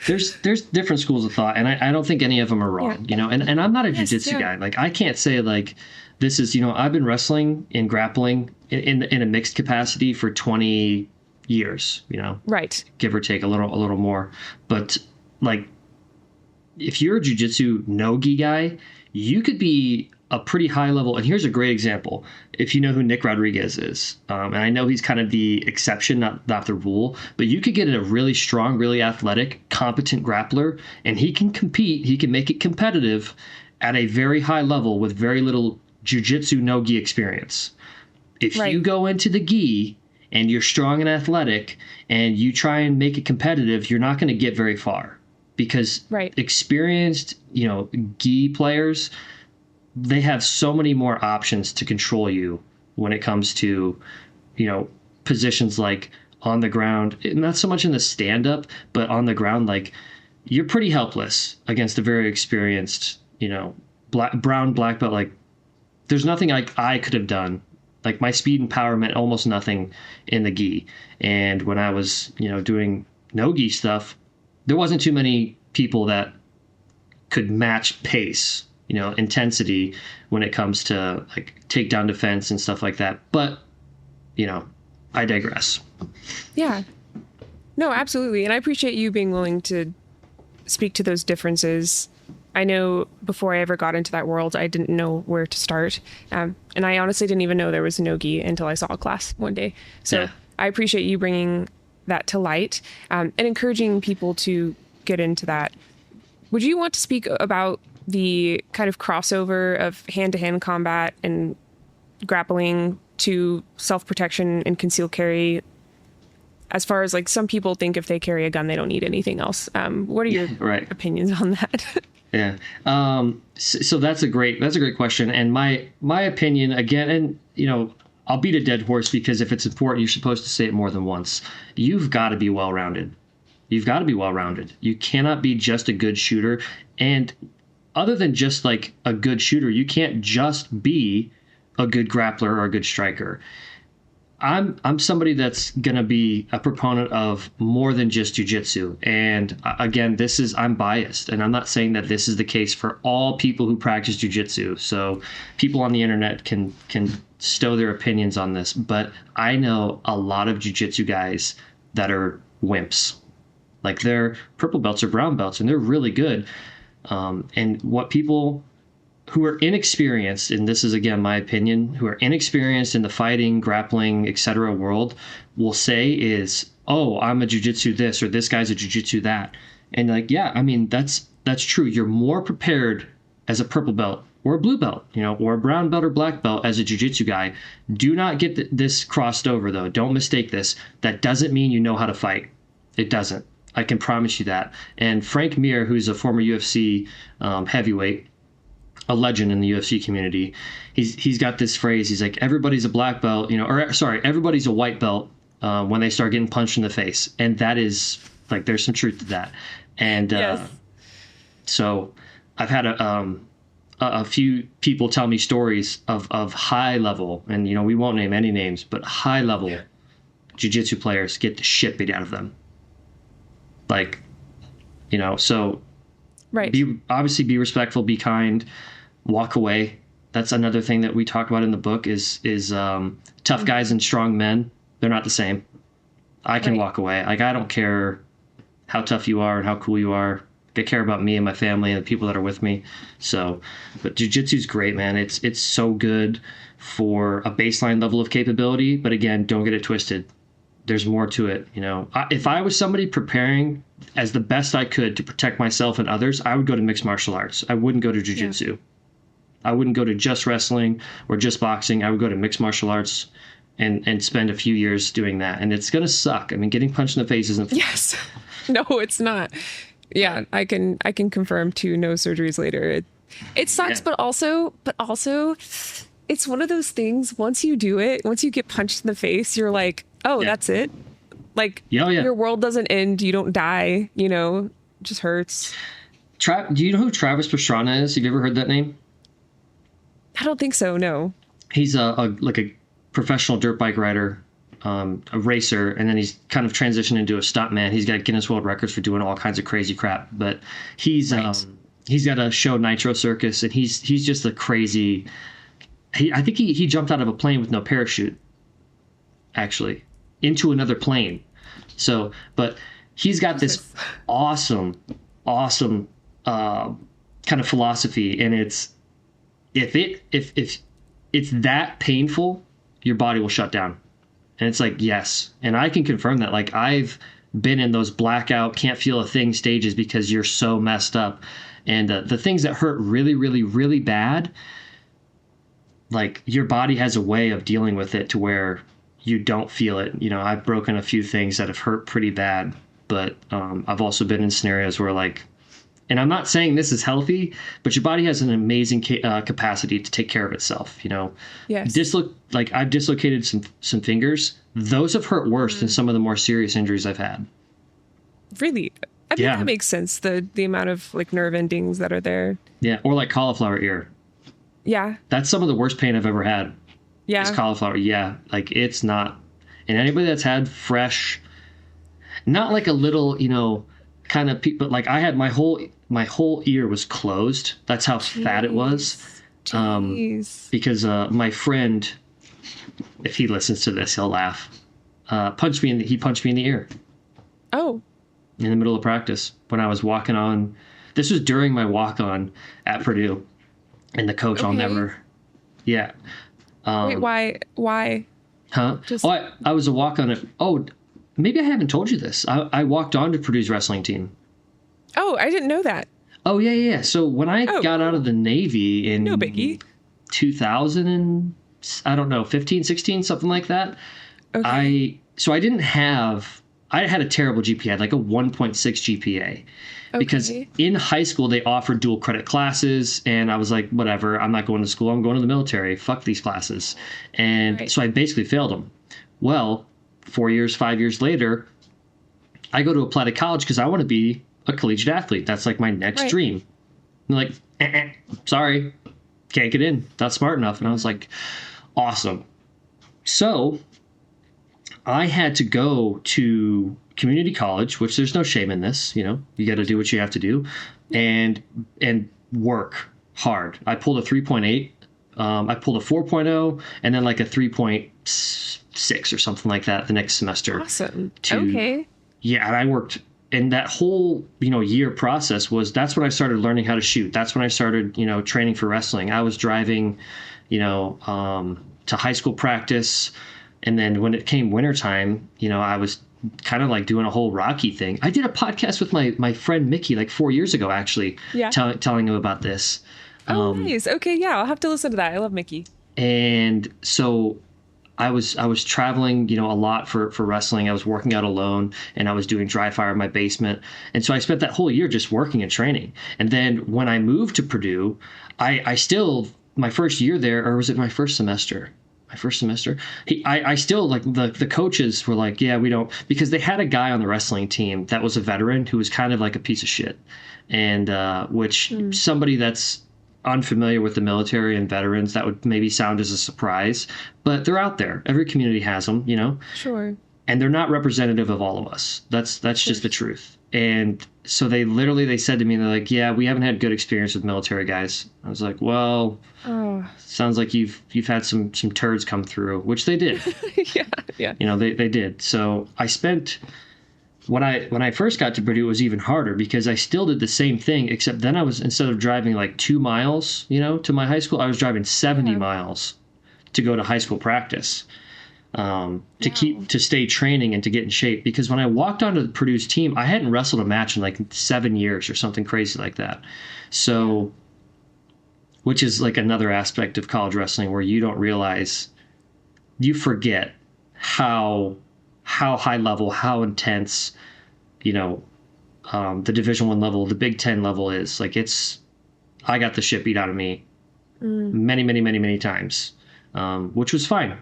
there's different schools of thought, and I don't think any of them are wrong, and I'm not a jiu-jitsu guy. Like I can't say like this is, I've been wrestling and grappling in a mixed capacity for 20 years, right, give or take a little more. But like, if you're a jiu-jitsu no-gi guy, you could be a pretty high level. And here's a great example. If you know who Nick Rodriguez is, and I know he's kind of the exception, not the rule, but you could get a really strong, really athletic, competent grappler, and he can compete. He can make it competitive at a very high level with very little jiu-jitsu no-gi experience. If you go into the gi and you're strong and athletic and you try and make it competitive, you're not going to get very far, because experienced, gi players, they have so many more options to control you when it comes to, positions like on the ground, not so much in the stand-up, but on the ground, like you're pretty helpless against a very experienced, brown black belt. Like there's nothing like I could have done. Like my speed and power meant almost nothing in the gi. And when I was, doing no gi stuff, there wasn't too many people that could match pace, intensity when it comes to like takedown defense and stuff like that. But, I digress. Yeah. No, absolutely. And I appreciate you being willing to speak to those differences. I know before I ever got into that world, I didn't know where to start. And I honestly didn't even know there was no gi until I saw a class one day. So I appreciate you bringing that to light, and encouraging people to get into that. Would you want to speak about the kind of crossover of hand-to-hand combat and grappling to self-protection and concealed carry? As far as like some people think if they carry a gun, they don't need anything else. What are your opinions on that? Yeah. So that's a great question. And my opinion again, and I'll beat a dead horse, because if it's important, you're supposed to say it more than once. You've got to be well-rounded. You've got to be well-rounded. You cannot be just a good shooter. And other than just like a good shooter, you can't just be a good grappler or a good striker. I'm somebody that's going to be a proponent of more than just jiu-jitsu. And again, I'm biased, and I'm not saying that this is the case for all people who practice jiu-jitsu. So people on the internet can stow their opinions on this, but I know a lot of jiu-jitsu guys that are wimps. Like they're purple belts or brown belts, and they're really good. And what people who are inexperienced, and this is again my opinion, who are inexperienced in the fighting, grappling, etc. world will say is, oh, I'm a jiu-jitsu this, or this guy's a jiu-jitsu that. And like, yeah, I mean, that's true. You're more prepared as a purple belt or a blue belt, or a brown belt or black belt as a jiu-jitsu guy. Do not get this crossed over, though. Don't mistake this. That doesn't mean you know how to fight. It doesn't. I can promise you that. And Frank Mir, who's a former UFC heavyweight, a legend in the UFC community, he's got this phrase. He's like, everybody's a black belt, everybody's a white belt when they start getting punched in the face. And that is, like, there's some truth to that. And Yes. so I've had a few people tell me stories of high level, and we won't name any names, but high level jiu-jitsu players get the shit beat out of them. Like, so Right. Be respectful, be kind, walk away. That's another thing that we talk about in the book is tough guys and strong men. They're not the same. I can walk away. Like, I don't care how tough you are and how cool you are. I care about me and my family and the people that are with me. So, but jiu-jitsu is great, man. It's so good for a baseline level of capability. But again, don't get it twisted. There's more to it. If I was somebody preparing as the best I could to protect myself and others, I would go to mixed martial arts. I wouldn't go to jiu-jitsu. Yeah. I wouldn't go to just wrestling or just boxing. I would go to mixed martial arts and spend a few years doing that. And it's going to suck. I mean, getting punched in the face isn't fun. Yes. No, it's not. Yeah, I can confirm too, no surgeries later. It sucks, but also it's one of those things, once you do it, once you get punched in the face, you're like, oh, that's it. Like, your world doesn't end. You don't die. It just hurts. Do you know who Travis Pastrana is? Have you ever heard that name? I don't think so. No. He's a professional dirt bike rider, a racer, and then he's kind of transitioned into a stuntman. He's got Guinness World Records for doing all kinds of crazy crap. But he's got a show, Nitro Circus, and he's just a crazy. I think he jumped out of a plane with no parachute, actually, into another plane. So, but he's got this awesome kind of philosophy, and it's if it's that painful, your body will shut down. And it's like, yes. And I can confirm that. Like, I've been in those blackout, can't feel a thing stages because you're so messed up. And the things that hurt really, really, really bad, like, your body has a way of dealing with it to where you don't feel it. I've broken a few things that have hurt pretty bad, but I've also been in scenarios where, like, and I'm not saying this is healthy, but your body has an amazing capacity to take care of itself. Yes. I've dislocated some fingers. Those have hurt worse than some of the more serious injuries I've had. Really? I mean, that makes sense. The amount of, like, nerve endings that are there. Yeah. Or like cauliflower ear. Yeah. That's some of the worst pain I've ever had. Yeah. It's cauliflower. Yeah. Like, it's not. And anybody that's had fresh, not like a little, kind of, but like I had my whole ear was closed. That's how fat it was. Because my friend, if he listens to this, he'll laugh. Punched me in the ear. Oh. In the middle of practice when I was walking on. This was during my walk on at Purdue, and the coach, I'll never. Yeah. Wait, why? Huh? I was a walk on it. Oh, maybe I haven't told you this. I walked on to Purdue's wrestling team. Oh, I didn't know that. Oh, yeah. So when I got out of the Navy in no biggie. 2000 and, I don't know, 15, 16, something like that. Okay. I had a terrible GPA. I had like a 1.6 GPA. Because in high school, they offered dual credit classes, and I was like, whatever, I'm not going to school. I'm going to the military. Fuck these classes. And so I basically failed them. Well, 5 years later, I go to apply to college because I want to be a collegiate athlete. That's like my next dream. And they're like, sorry, can't get in. Not smart enough. And I was like, awesome. So I had to go to community college, which there's no shame in this. You got to do what you have to do, and work hard. I pulled a 3.8. I pulled a 4.0 and then like a 3.7 6 or something like that the next semester. Awesome. Okay. Yeah, and I worked, and that whole, year process that's when I started learning how to shoot. That's when I started, training for wrestling. I was driving, to high school practice. And then when it came wintertime, I was kind of like doing a whole Rocky thing. I did a podcast with my friend Mickey like 4 years ago, actually, telling him about this. Oh, nice. Okay, yeah, I'll have to listen to that. I love Mickey. And so I was traveling, a lot for wrestling. I was working out alone, and I was doing dry fire in my basement. And so I spent that whole year just working and training. And then when I moved to Purdue, I still, my first year there, or was it my first semester? I still, like, the coaches were like, yeah, we don't, because they had a guy on the wrestling team that was a veteran who was kind of like a piece of shit. And somebody that's unfamiliar with the military and veterans, that would maybe sound as a surprise, but they're out there. Every community has them, Sure. And they're not representative of all of us. That's just the truth. And so they said to me, they're like, yeah, we haven't had good experience with military guys. I was like, well, sounds like you've had some turds come through, which they did. Yeah. They did. So I spent, when I first got to Purdue, it was even harder because I still did the same thing, except then I was, instead of driving like 2 miles, to my high school, I was driving 70 miles to go to high school practice. To stay training and to get in shape, because when I walked onto the Purdue's team, I hadn't wrestled a match in like 7 years or something crazy like that. So, which is like another aspect of college wrestling where you don't realize, you forget how high level, how intense, the Division I level, the Big Ten level is. Like, I got the shit beat out of me many, many, many, many times, which was fine.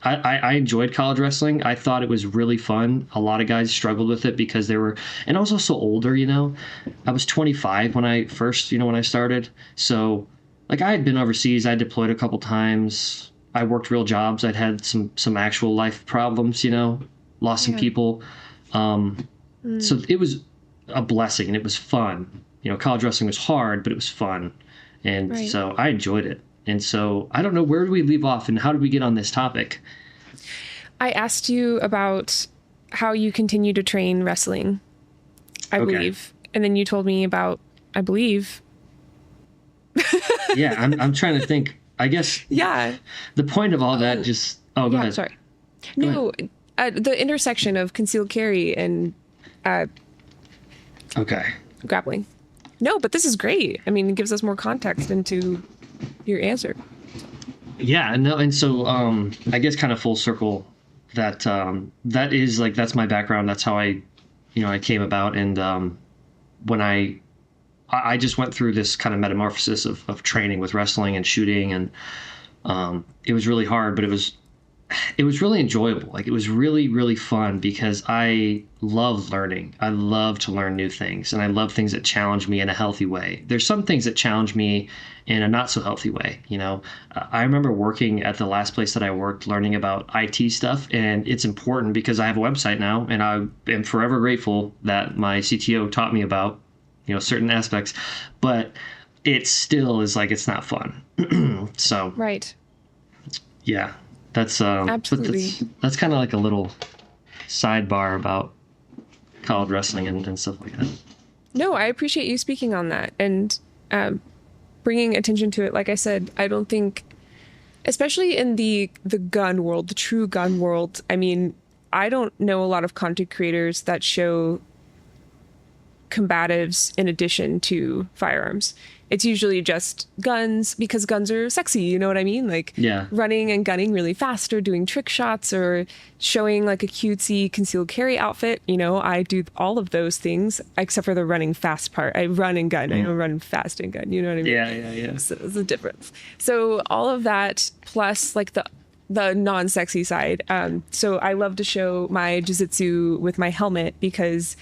I enjoyed college wrestling. I thought it was really fun. A lot of guys struggled with it because and I was also older, I was 25 when I first, when I started. So, like, I had been overseas. I deployed a couple times. I worked real jobs. I'd had some actual life problems, lost some people. So it was a blessing and it was fun. College wrestling was hard, but it was fun. And so I enjoyed it. And so I don't know, where do we leave off and how did we get on this topic? I asked you about how you continue to train wrestling, I believe. And then you told me about, I believe. Yeah, I'm trying to think. I guess the point of all that just... Oh, go ahead. Sorry. No, the intersection of concealed carry and grappling. No, but this is great. I mean, it gives us more context into your answer. Yeah, no, and so I guess kind of full circle that is like, that's my background. That's how I came about. And when I just went through this kind of metamorphosis of training with wrestling and shooting, and it was really hard, but it was really enjoyable. Like, it was really, really fun because I love learning. I love to learn new things, and I love things that challenge me in a healthy way. There's some things that challenge me in a not so healthy way. I remember working at the last place that I worked, learning about IT stuff, and it's important because I have a website now, and I am forever grateful that my CTO taught me about, certain aspects, but it still is like, it's not fun. So, yeah. That's absolutely. That's kind of like a little sidebar about college wrestling and stuff like that. No, I appreciate you speaking on that and bringing attention to it. Like I said, I don't think, especially in the gun world, the true gun world, I mean, I don't know a lot of content creators that show combatives in addition to firearms. It's usually just guns because guns are sexy. You know what I mean? Like running and gunning really fast, or doing trick shots, or showing like a cutesy concealed carry outfit. I do all of those things except for the running fast part. I run and gun. I don't run fast and gun. You know what I mean? Yeah. So there's a difference. So all of that plus like the non-sexy side. So I love to show my jiu-jitsu with my helmet because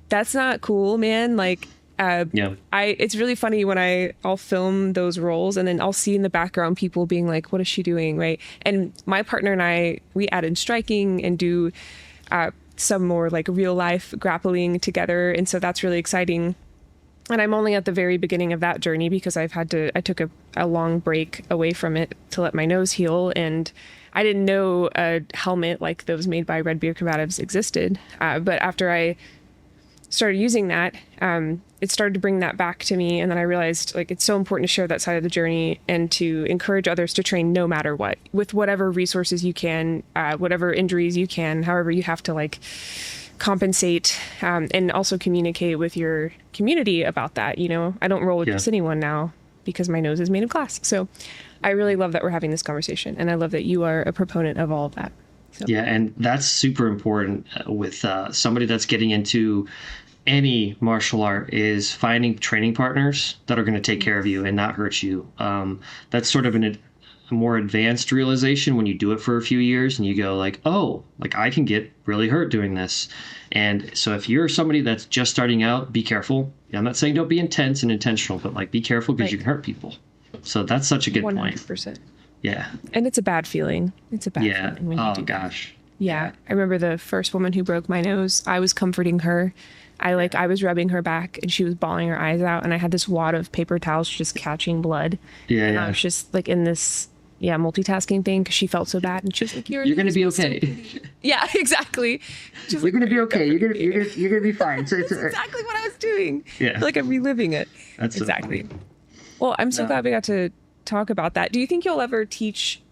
that's not cool, man. Like, it's really funny when I'll film those roles and then I'll see in the background people being like, what is she doing? Right. And my partner and I, we add in striking and do some more like real life grappling together. And so that's really exciting. And I'm only at the very beginning of that journey because I took a long break away from it to let my nose heal. And I didn't know a helmet like those made by Red Beer Combatives existed. But after I started using that, it started to bring that back to me. And then I realized like it's so important to share that side of the journey and to encourage others to train no matter what, with whatever resources you can, whatever injuries you can, however you have to like compensate, and also communicate with your community about that. You know, I don't roll with just anyone now because my nose is made of glass. So I really love that we're having this conversation, and I love that you are a proponent of all of that. So. Yeah, and that's super important with somebody that's getting into any martial art, is finding training partners that are going to take care of you and not hurt you. That's sort of a more advanced realization when you do it for a few years and you go like, oh, like I can get really hurt doing this. And so if you're somebody that's just starting out, be careful. I'm not saying don't be intense and intentional, but like be careful because you can hurt people. So that's such a good 100%. Point. 100%. Yeah. And it's a bad feeling. It's a bad feeling when you do gosh. That. Yeah. I remember the first woman who broke my nose. I was comforting her. I was rubbing her back and she was bawling her eyes out, and I had this wad of paper towels just catching blood. Yeah. And I was just like in this multitasking thing because she felt so bad, and she was like, "You're going to be okay." Yeah, exactly. You're going to be okay. You're going to be fine. So that's exactly what I was doing. Yeah. I feel like I'm reliving it. That's exactly. So well, I'm so glad we got to talk about that. Do you think you'll ever teach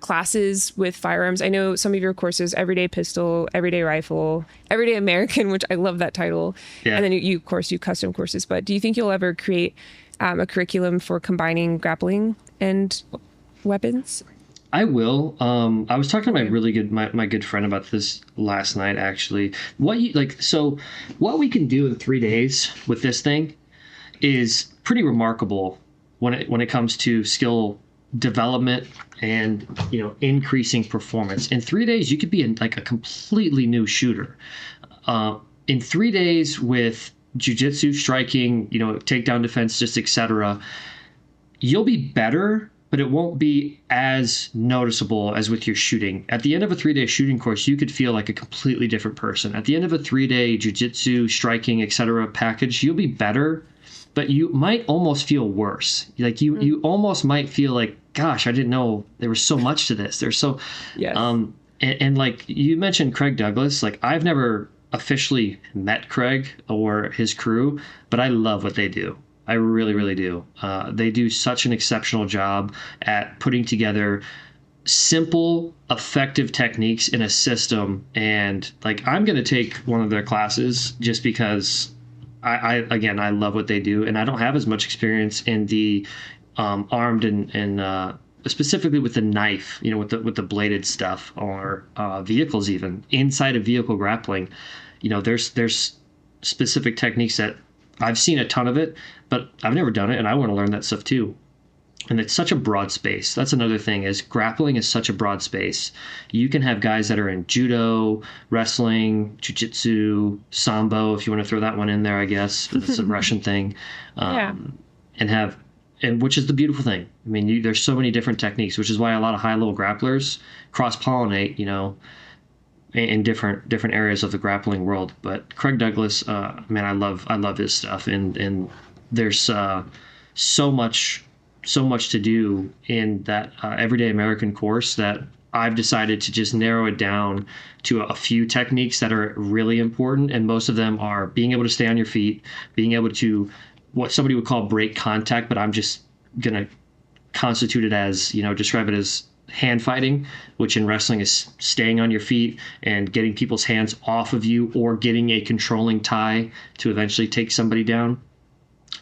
classes with firearms? I know some of your courses, Everyday Pistol, Everyday Rifle, Everyday American, which I love that title. Yeah. And then you of course do custom courses. But do you think you'll ever create a curriculum for combining grappling and weapons? I will. I was talking to my good friend about this last night, actually. What we can do in 3 days with this thing is pretty remarkable when it comes to skill development and increasing performance. In 3 days, you could be a completely new shooter. In 3 days with jiu-jitsu, striking, takedown defense, just etc., you'll be better, but it won't be as noticeable as with your shooting. At the end of a 3-day shooting course, you could feel like a completely different person. At the end of a 3-day jiu-jitsu, striking, etc. package, you'll be better, but you might almost feel worse. Like you almost might feel like, gosh, I didn't know there was so much to this. There's so, yes. And like you mentioned Craig Douglas, like I've never officially met Craig or his crew, but I love what they do. I really, really do. They do such an exceptional job at putting together simple, effective techniques in a system. And like, I'm going to take one of their classes just because I love what they do. And I don't have as much experience in the armed and specifically with the knife, with the bladed stuff or vehicles, even inside of vehicle grappling. There's specific techniques that I've seen a ton of it, but I've never done it, and I want to learn that stuff too. And it's such a broad space. That's another thing, is grappling is such a broad space. You can have guys that are in judo, wrestling, jiu-jitsu, sambo, if you want to throw that one in there, I guess. It's a Russian thing. And which is the beautiful thing. I mean, there's so many different techniques, which is why a lot of high-level grapplers cross-pollinate, in different areas of the grappling world. But Craig Douglas, man, I love his stuff, and there's so much to do in that Everyday American course that I've decided to just narrow it down to a few techniques that are really important, and most of them are being able to stay on your feet, being able to what somebody would call break contact, but I'm just gonna constitute it as, describe it as hand fighting, which in wrestling is staying on your feet and getting people's hands off of you or getting a controlling tie to eventually take somebody down.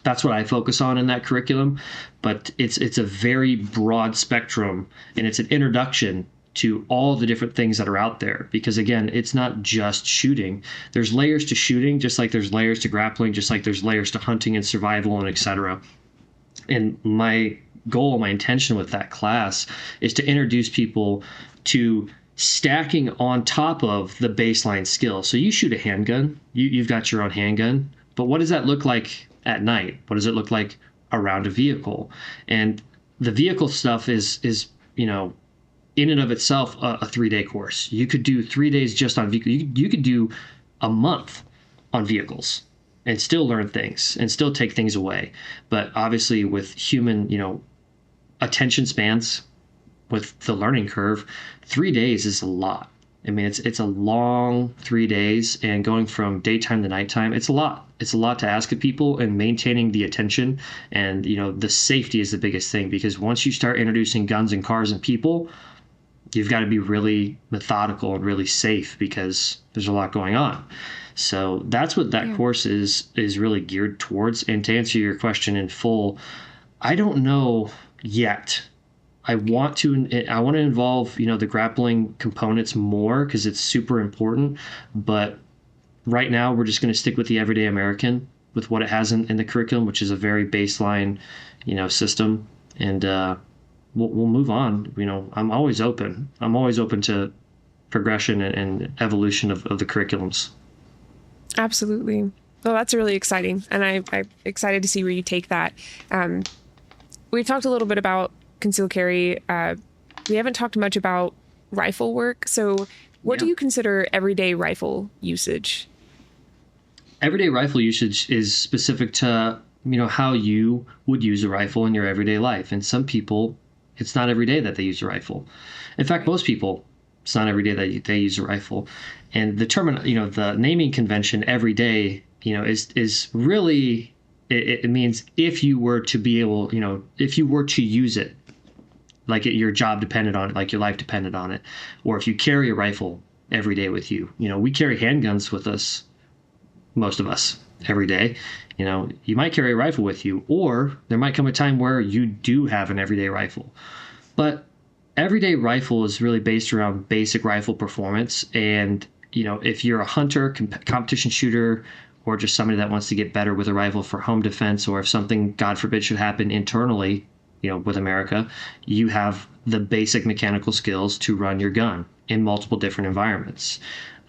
That's what I focus on in that curriculum, but it's a very broad spectrum, and it's an introduction to all the different things that are out there, because again, it's not just shooting. There's layers to shooting, just like there's layers to grappling, just like there's layers to hunting and survival and etc. And my goal, my intention with that class is to introduce people to stacking on top of the baseline skill. So you shoot a handgun, you've got your own handgun, but what does that look like at night? What does it look like around a vehicle? And the vehicle stuff is in and of itself a 3-day course. You could do 3 days just on vehicle. You could do a month on vehicles. and still learn things and still take things away. But obviously with human, attention spans, with the learning curve, 3 days is a lot. I mean, it's a long 3 days, and going from daytime to nighttime, it's a lot. It's a lot to ask of people, and maintaining the attention and the safety is the biggest thing, because once you start introducing guns and cars and people, you've got to be really methodical and really safe because there's a lot going on. So that's what that course is really geared towards. And to answer your question in full, I don't know yet. I want to involve, the grappling components more because it's super important. But right now we're just going to stick with the everyday American with what it has in the curriculum, which is a very baseline, system. And we'll move on. I'm always open. I'm always open to progression and evolution of the curriculums. Absolutely. Well, that's really exciting. And I'm excited to see where you take that. We've talked a little bit about concealed carry. We haven't talked much about rifle work. So what do you consider everyday rifle usage? Everyday rifle usage is specific to, how you would use a rifle in your everyday life. And some people, it's not every day that they use a rifle. In fact, most people, it's not every day that they use a rifle. And the term, the naming convention every day, is really, it means if you were to be able, if you were to use it, like your job depended on it, like your life depended on it, or if you carry a rifle every day with you. We carry handguns with us, most of us, every day. You might carry a rifle with you, or there might come a time where you do have an everyday rifle. But everyday rifle is really based around basic rifle performance. And, if you're a hunter, competition shooter, or just somebody that wants to get better with a rifle for home defense, or if something, God forbid, should happen internally, with America, you have the basic mechanical skills to run your gun in multiple different environments.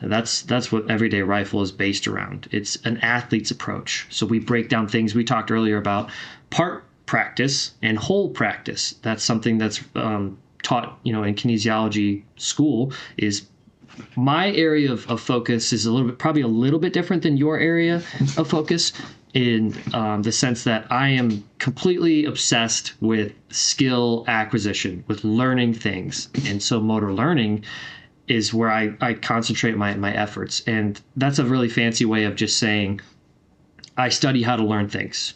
That's what everyday rifle is based around. It's an athlete's approach. So we break down things. We talked earlier about part practice and whole practice. That's something that's taught, in kinesiology school. Is my area of focus is probably a little bit different than your area of focus, in the sense that I am completely obsessed with skill acquisition, with learning things. And so motor learning is where I concentrate my efforts. And that's a really fancy way of just saying I study how to learn things.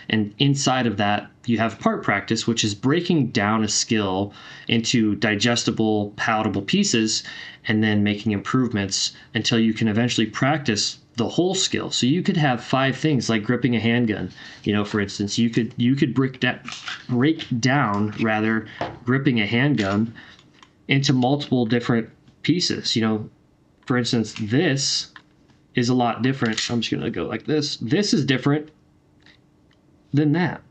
And inside of that, you have part practice, which is breaking down a skill into digestible, palatable pieces, and then making improvements until you can eventually practice the whole skill. So you could have 5 things like gripping a handgun. For instance, you could break down gripping a handgun into multiple different pieces. For instance, this is a lot different. I'm just going to go like this. This is different than that.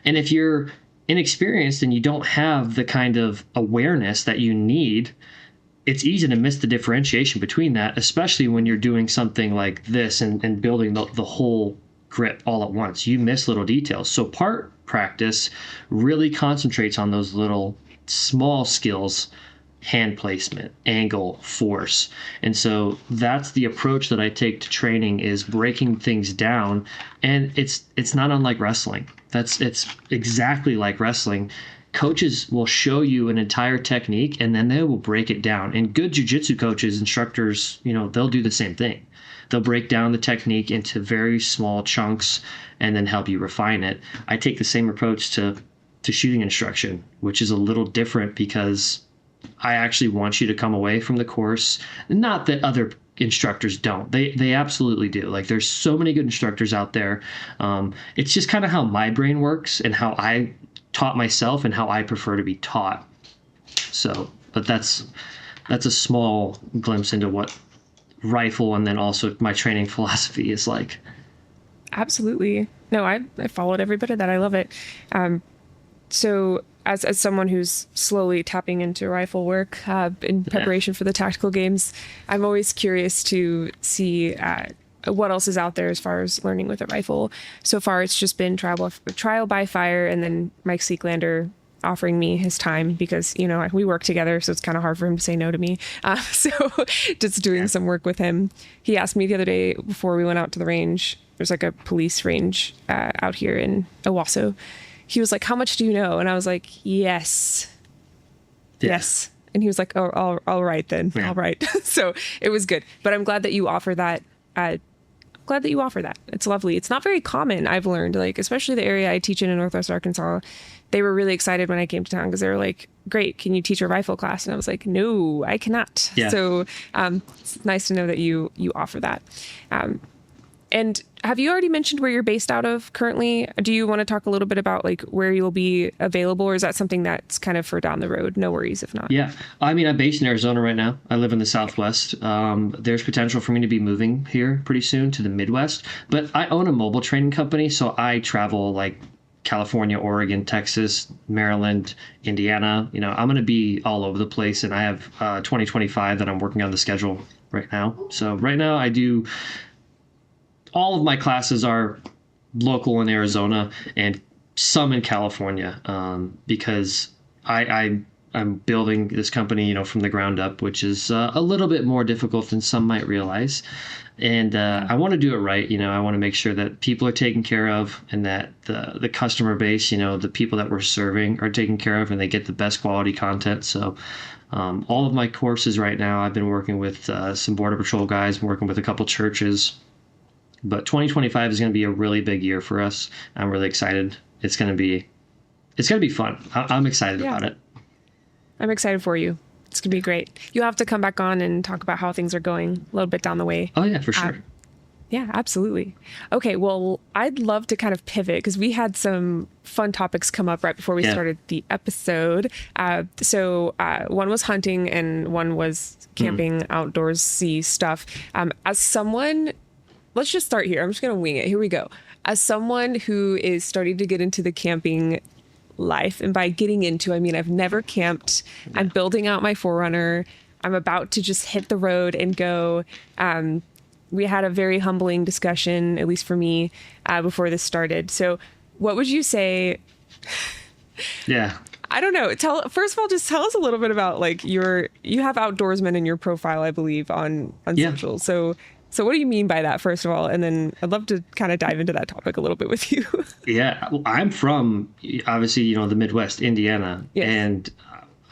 And if you're inexperienced and you don't have the kind of awareness that you need, it's easy to miss the differentiation between that, especially when you're doing something like this and building the whole grip all at once. You miss little details. So part practice really concentrates on those little small skills: hand placement, angle, force. And so that's the approach that I take to training, is breaking things down. And it's not unlike wrestling. It's exactly like wrestling. Coaches will show you an entire technique and then they will break it down. And good jiu-jitsu coaches, instructors, they'll do the same thing. They'll break down the technique into very small chunks and then help you refine it. I take the same approach to shooting instruction, which is a little different because I actually want you to come away from the course. Not that other instructors don't. They absolutely do. Like, there's so many good instructors out there. It's just kind of how my brain works and how I taught myself and how I prefer to be taught. So, but that's a small glimpse into what rifle and then also my training philosophy is like. Absolutely. No, I followed every bit of that. I love it. So as someone who's slowly tapping into rifle work in preparation for the tactical games, I'm always curious to see what else is out there as far as learning with a rifle. So far, it's just been trial by fire, and then Mike Sleeklander offering me his time because, we work together. So it's kind of hard for him to say no to me. So just doing some work with him. He asked me the other day before we went out to the range, there's like a police range out here in Owasso. He was like, how much do you know? And I was like, yes. Yeah. Yes. And he was like, oh, all right then. Yeah. All right. So it was good. But I'm glad that you offer that. It's lovely. It's not very common, I've learned, like, especially the area I teach in Northwest Arkansas. They were really excited when I came to town because they were like, great, can you teach a rifle class? And I was like, no, I cannot. Yeah. So it's nice to know that you offer that. And have you already mentioned where you're based out of currently? Do you want to talk a little bit about like where you'll be available, or is that something that's kind of for down the road? No worries if not. Yeah. I mean, I'm based in Arizona right now. I live in the Southwest. There's potential for me to be moving here pretty soon to the Midwest, but I own a mobile training company. So I travel like California, Oregon, Texas, Maryland, Indiana. I'm going to be all over the place. And I have 2025 that I'm working on the schedule right now. So right now I do... all of my classes are local in Arizona and some in California because I'm building this company, from the ground up, which is a little bit more difficult than some might realize. And I want to do it right. I want to make sure that people are taken care of and that the customer base, the people that we're serving are taken care of and they get the best quality content. So all of my courses right now, I've been working with some Border Patrol guys, working with a couple churches. But 2025 is going to be a really big year for us. I'm really excited. It's going to be fun. I'm excited about it. I'm excited for you. It's going to be great. You'll have to come back on and talk about how things are going a little bit down the way. Oh, yeah, for sure. Yeah, absolutely. Okay, well, I'd love to kind of pivot because we had some fun topics come up right before we started the episode. So one was hunting and one was camping, outdoorsy stuff. As someone... let's just start here. I'm just going to wing it. Here we go. As someone who is starting to get into the camping life, and by getting into, I mean, I've never camped. Yeah. I'm building out my 4Runner. I'm about to just hit the road and go. We had a very humbling discussion, at least for me, before this started. So what would you say? Yeah. I don't know. First of all, just tell us a little bit about like you have outdoorsman in your profile, I believe, on social. So what do you mean by that, first of all? And then I'd love to kind of dive into that topic a little bit with you. Yeah. Well, I'm from, obviously, the Midwest, Indiana. Yes. And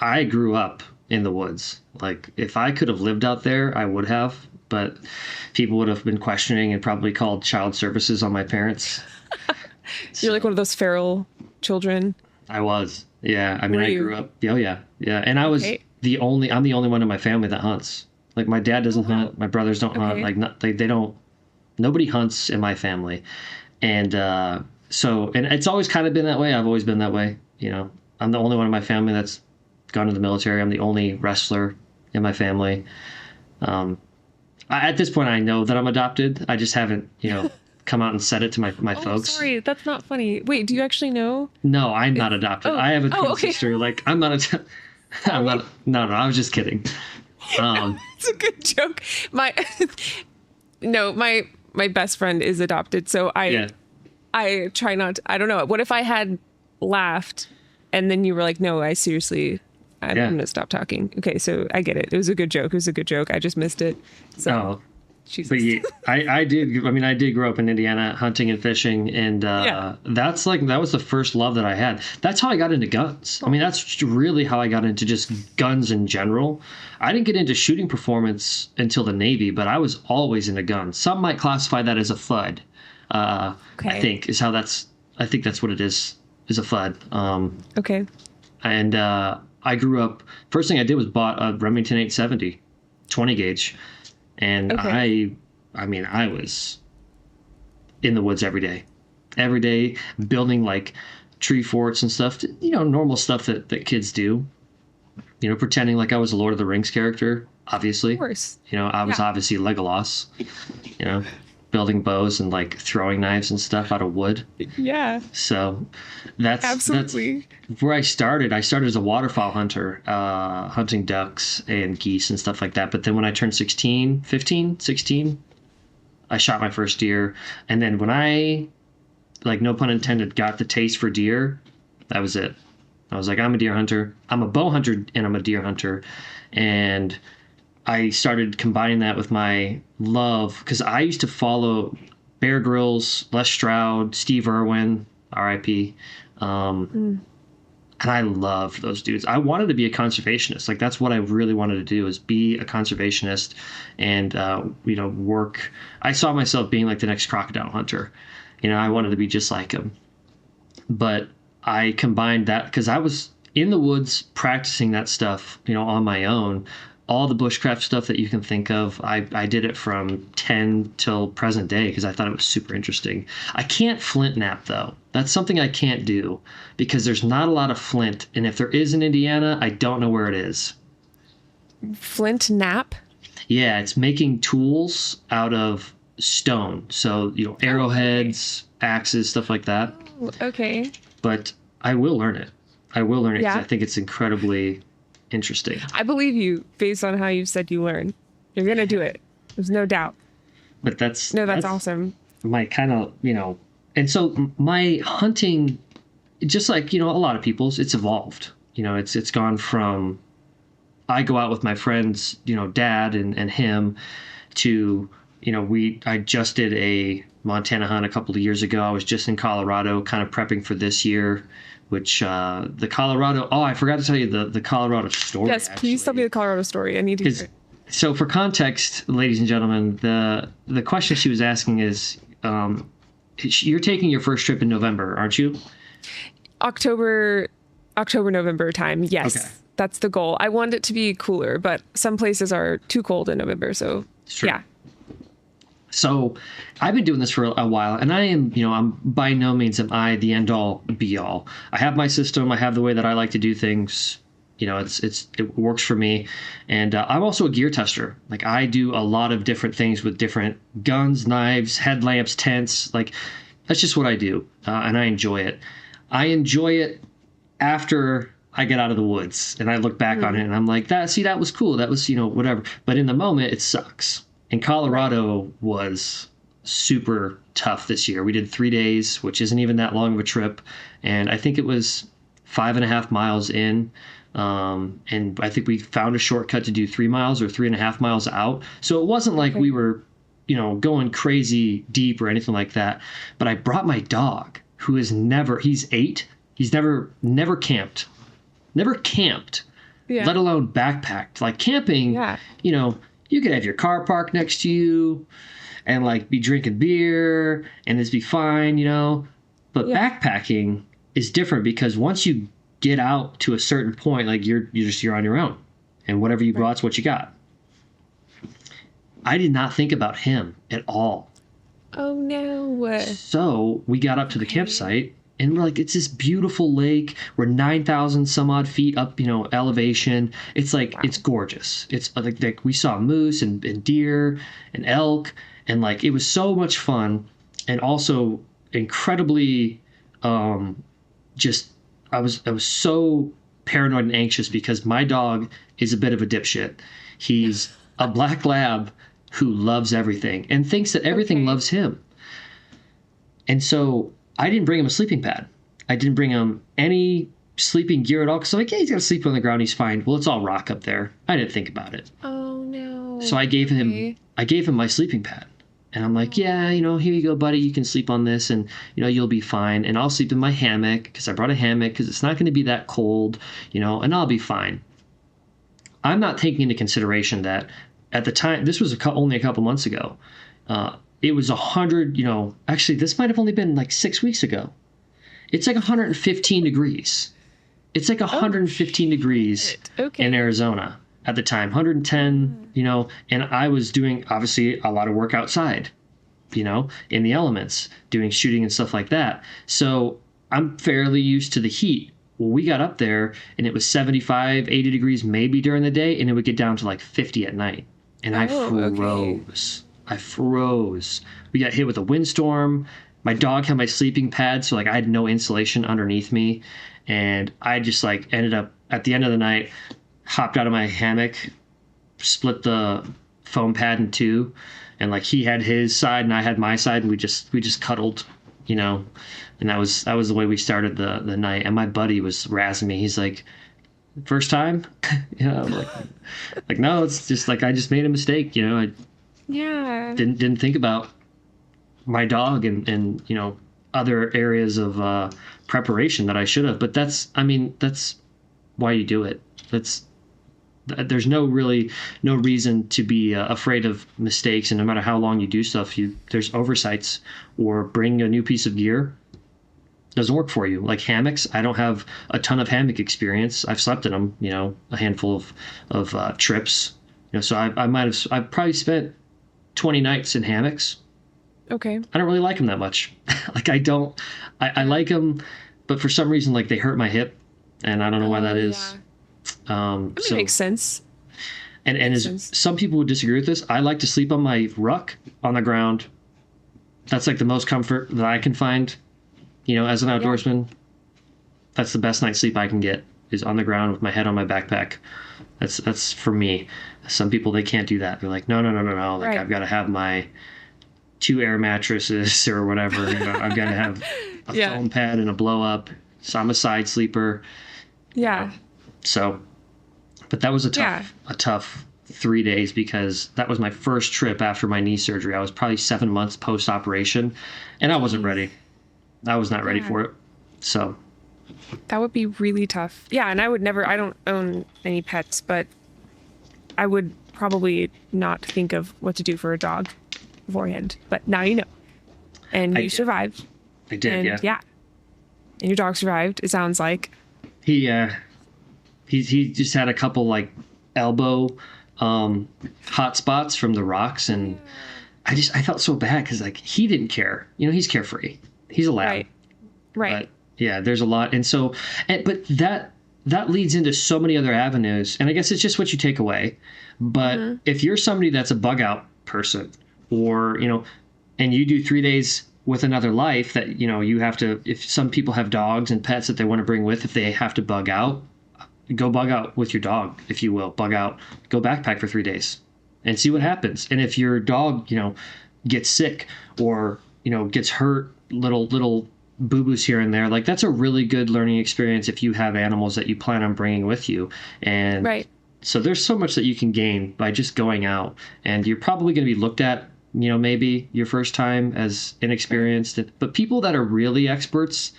I grew up in the woods. Like, if I could have lived out there, I would have. But people would have been questioning and probably called child services on my parents. You're like one of those feral children? I was. Yeah. I mean, I grew up. Oh, yeah. Yeah. And I'm the only one in my family that hunts. Like, my dad doesn't hunt. My brothers don't hunt. Like, they don't. Nobody hunts in my family. And and it's always kind of been that way. I've always been that way. I'm the only one in my family that's gone to the military. I'm the only wrestler in my family. At this point, I know that I'm adopted. I just haven't, come out and said it to my folks. Sorry, that's not funny. Wait, do you actually know? No, I'm not adopted. I have a twin sister. Like, I'm not I'm not. No, I was just kidding. It's a good joke. My best friend is adopted, so I try not to, I don't know. What if I had laughed and then you were like, no, I'm gonna stop talking. Okay, so I get it. It was a good joke. I just missed it. So Jesus. But yeah, I did grow up in Indiana hunting and fishing, and that was the first love that I had. That's how I got into guns. I mean, that's really how I got into just guns in general. I didn't get into shooting performance until the Navy, but I was always into guns. Some might classify that as a FUD. I think that's what it is a FUD. Okay. And I grew up. First thing I did was bought a Remington 870 20 gauge. And I was in the woods every day, building like tree forts and stuff, normal stuff that kids do, pretending like I was a Lord of the Rings character, obviously. Of course. I was obviously Legolas, building bows and like throwing knives and stuff out of wood. Yeah. So that's where I started. I started as a waterfowl hunter, hunting ducks and geese and stuff like that. But then when I turned 16, I shot my first deer. And then when I, like, no pun intended, got the taste for deer, that was it. I was like, I'm a deer hunter. I'm a bow hunter and I'm a deer hunter. And I started combining that with my love because I used to follow Bear Grylls, Les Stroud, Steve Irwin, R.I.P. And I loved those dudes. I wanted to be a conservationist. Like that's what I really wanted to do is be a conservationist and, work. I saw myself being like the next crocodile hunter. I wanted to be just like him. But I combined that because I was in the woods practicing that stuff, on my own. All the bushcraft stuff that you can think of, I did it from 10 till present day because I thought it was super interesting. I can't flint knap, though. That's something I can't do because there's not a lot of flint. And if there is in Indiana, I don't know where it is. Flint knap? Yeah, it's making tools out of stone. So, arrowheads, axes, stuff like that. Oh, okay. But I will learn it. I will learn it because Yeah. I think it's incredibly interesting. I believe you based on how you said you learn. You're going to do it. There's no doubt. But that's awesome. My kind of, and so my hunting, just like, a lot of people's, it's evolved. It's gone from I go out with my friends, dad and him to, I just did a Montana hunt a couple of years ago. I was just in Colorado kind of prepping for this year, which the Colorado, I forgot to tell you the Colorado story. Yes, please tell me the Colorado story. I need to hear it. So for context, ladies and gentlemen, the question she was asking is, you're taking your first trip in November, aren't you? October, November time. Yes. Okay. That's the goal. I want it to be cooler, but some places are too cold in November. So yeah. So I've been doing this for a while, and I am, I'm by no means am I the end all be all. I have my system. I have the way that I like to do things. It works for me. And I'm also a gear tester. Like I do a lot of different things with different guns, knives, headlamps, tents. Like that's just what I do. And I enjoy it. I enjoy it after I get out of the woods and I look back on it and I'm like, that was cool. That was, whatever. But in the moment, it sucks. And Colorado was super tough this year. We did 3 days, which isn't even that long of a trip. And I think it was 5.5 miles in. And I think we found a shortcut to do 3 miles or 3.5 miles out. So it wasn't like we were, going crazy deep or anything like that. But I brought my dog, who is he's 8. He's never camped. Never camped, let alone backpacked. Like camping, you could have your car parked next to you and like be drinking beer and this be fine, But backpacking is different because once you get out to a certain point, like you're on your own, and whatever you brought's what you got. I did not think about him at all. Oh no! So we got up to the campsite. And we're like, it's this beautiful lake. We're 9,000 some odd feet up, elevation. It's like, It's gorgeous. It's like we saw moose and deer and elk. And like, it was so much fun. And also incredibly, I was so paranoid and anxious because my dog is a bit of a dipshit. He's a black lab who loves everything and thinks that everything loves him. And so I didn't bring him a sleeping pad. I didn't bring him any sleeping gear at all because I'm like, he's got to sleep on the ground. He's fine. Well, it's all rock up there. I didn't think about it. Oh no. So I gave him my sleeping pad. And I'm like, here you go, buddy. You can sleep on this and, you'll be fine. And I'll sleep in my hammock because I brought a hammock because it's not going to be that cold, and I'll be fine. I'm not taking into consideration that at the time, this was only a couple months ago, it was 100, actually, this might have only been like 6 weeks ago. It's like 115 degrees. It's like 115 degrees in Arizona at the time, 110, and I was doing, obviously, a lot of work outside, in the elements, doing shooting and stuff like that. So I'm fairly used to the heat. Well, we got up there, and it was 75, 80 degrees maybe during the day, and it would get down to like 50 at night. And I froze. I froze. We got hit with a windstorm. My dog had my sleeping pad, so like I had no insulation underneath me. And I just like ended up at the end of the night, hopped out of my hammock, split the foam pad in two, and like he had his side and I had my side, and we just cuddled you know, and that was the way we started the night. And my buddy was razzing me. He's like, first time, like no, it's just like I just made a mistake. I Yeah. didn't think about my dog and other areas of preparation that I should have. But that's why you do it. There's no reason to be afraid of mistakes, and no matter how long you do stuff, there's oversights. Or bring a new piece of gear doesn't work for you. Like hammocks, I don't have a ton of hammock experience. I've slept in them, a handful of trips. So I've probably spent 20 nights in hammocks. Okay. I don't really like them that much. Like I like them, but for some reason, like they hurt my hip, and I don't know why that is. That makes sense. And some people would disagree with this. I like to sleep on my ruck on the ground. That's like the most comfort that I can find, as an outdoorsman. That's the best night's sleep I can get, is on the ground with my head on my backpack. That's for me. Some people, they can't do that. They're like, no. Like Right. I've got to have my 2 air mattresses or whatever. I've got to have a foam pad and a blow up. So I'm a side sleeper. Yeah. So, but that was a tough 3 days, because that was my first trip after my knee surgery. I was probably 7 months post operation, and I wasn't ready. I was not ready for it. So That would be really tough. Yeah, and I don't own any pets, but I would probably not think of what to do for a dog beforehand. But now you know. And you survived. I did, and, yeah. And your dog survived, it sounds like. He just had a couple like elbow hot spots from the rocks, and I felt so bad because like he didn't care. He's carefree. He's a lab. Right. But, yeah, there's a lot. And so, but that leads into so many other avenues. And I guess it's just what you take away. But if you're somebody that's a bug out person, or, and you do 3 days with another life that, you have to, if some people have dogs and pets that they want to bring with, if they have to bug out, go bug out with your dog, if you will. Bug out, go backpack for 3 days and see what happens. And if your dog, gets sick or, gets hurt, little boo-boos here and there, like that's a really good learning experience if you have animals that you plan on bringing with you. And so there's so much that you can gain by just going out, and you're probably going to be looked at, maybe your first time as inexperienced, but people that are really experts,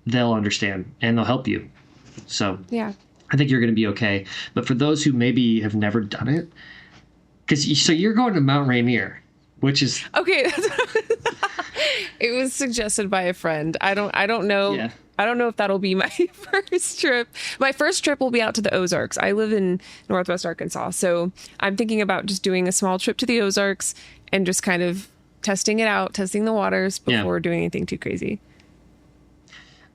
they'll understand and they'll help you. So Yeah. I think you're going to be okay. But for those who maybe have never done it, so you're going to Mount Rainier, which is Okay. It was suggested by a friend. I don't know. Yeah. I don't know if that'll be my first trip. My first trip will be out to the Ozarks. I live in Northwest Arkansas, so I'm thinking about just doing a small trip to the Ozarks and just kind of testing it out, testing the waters before doing anything too crazy.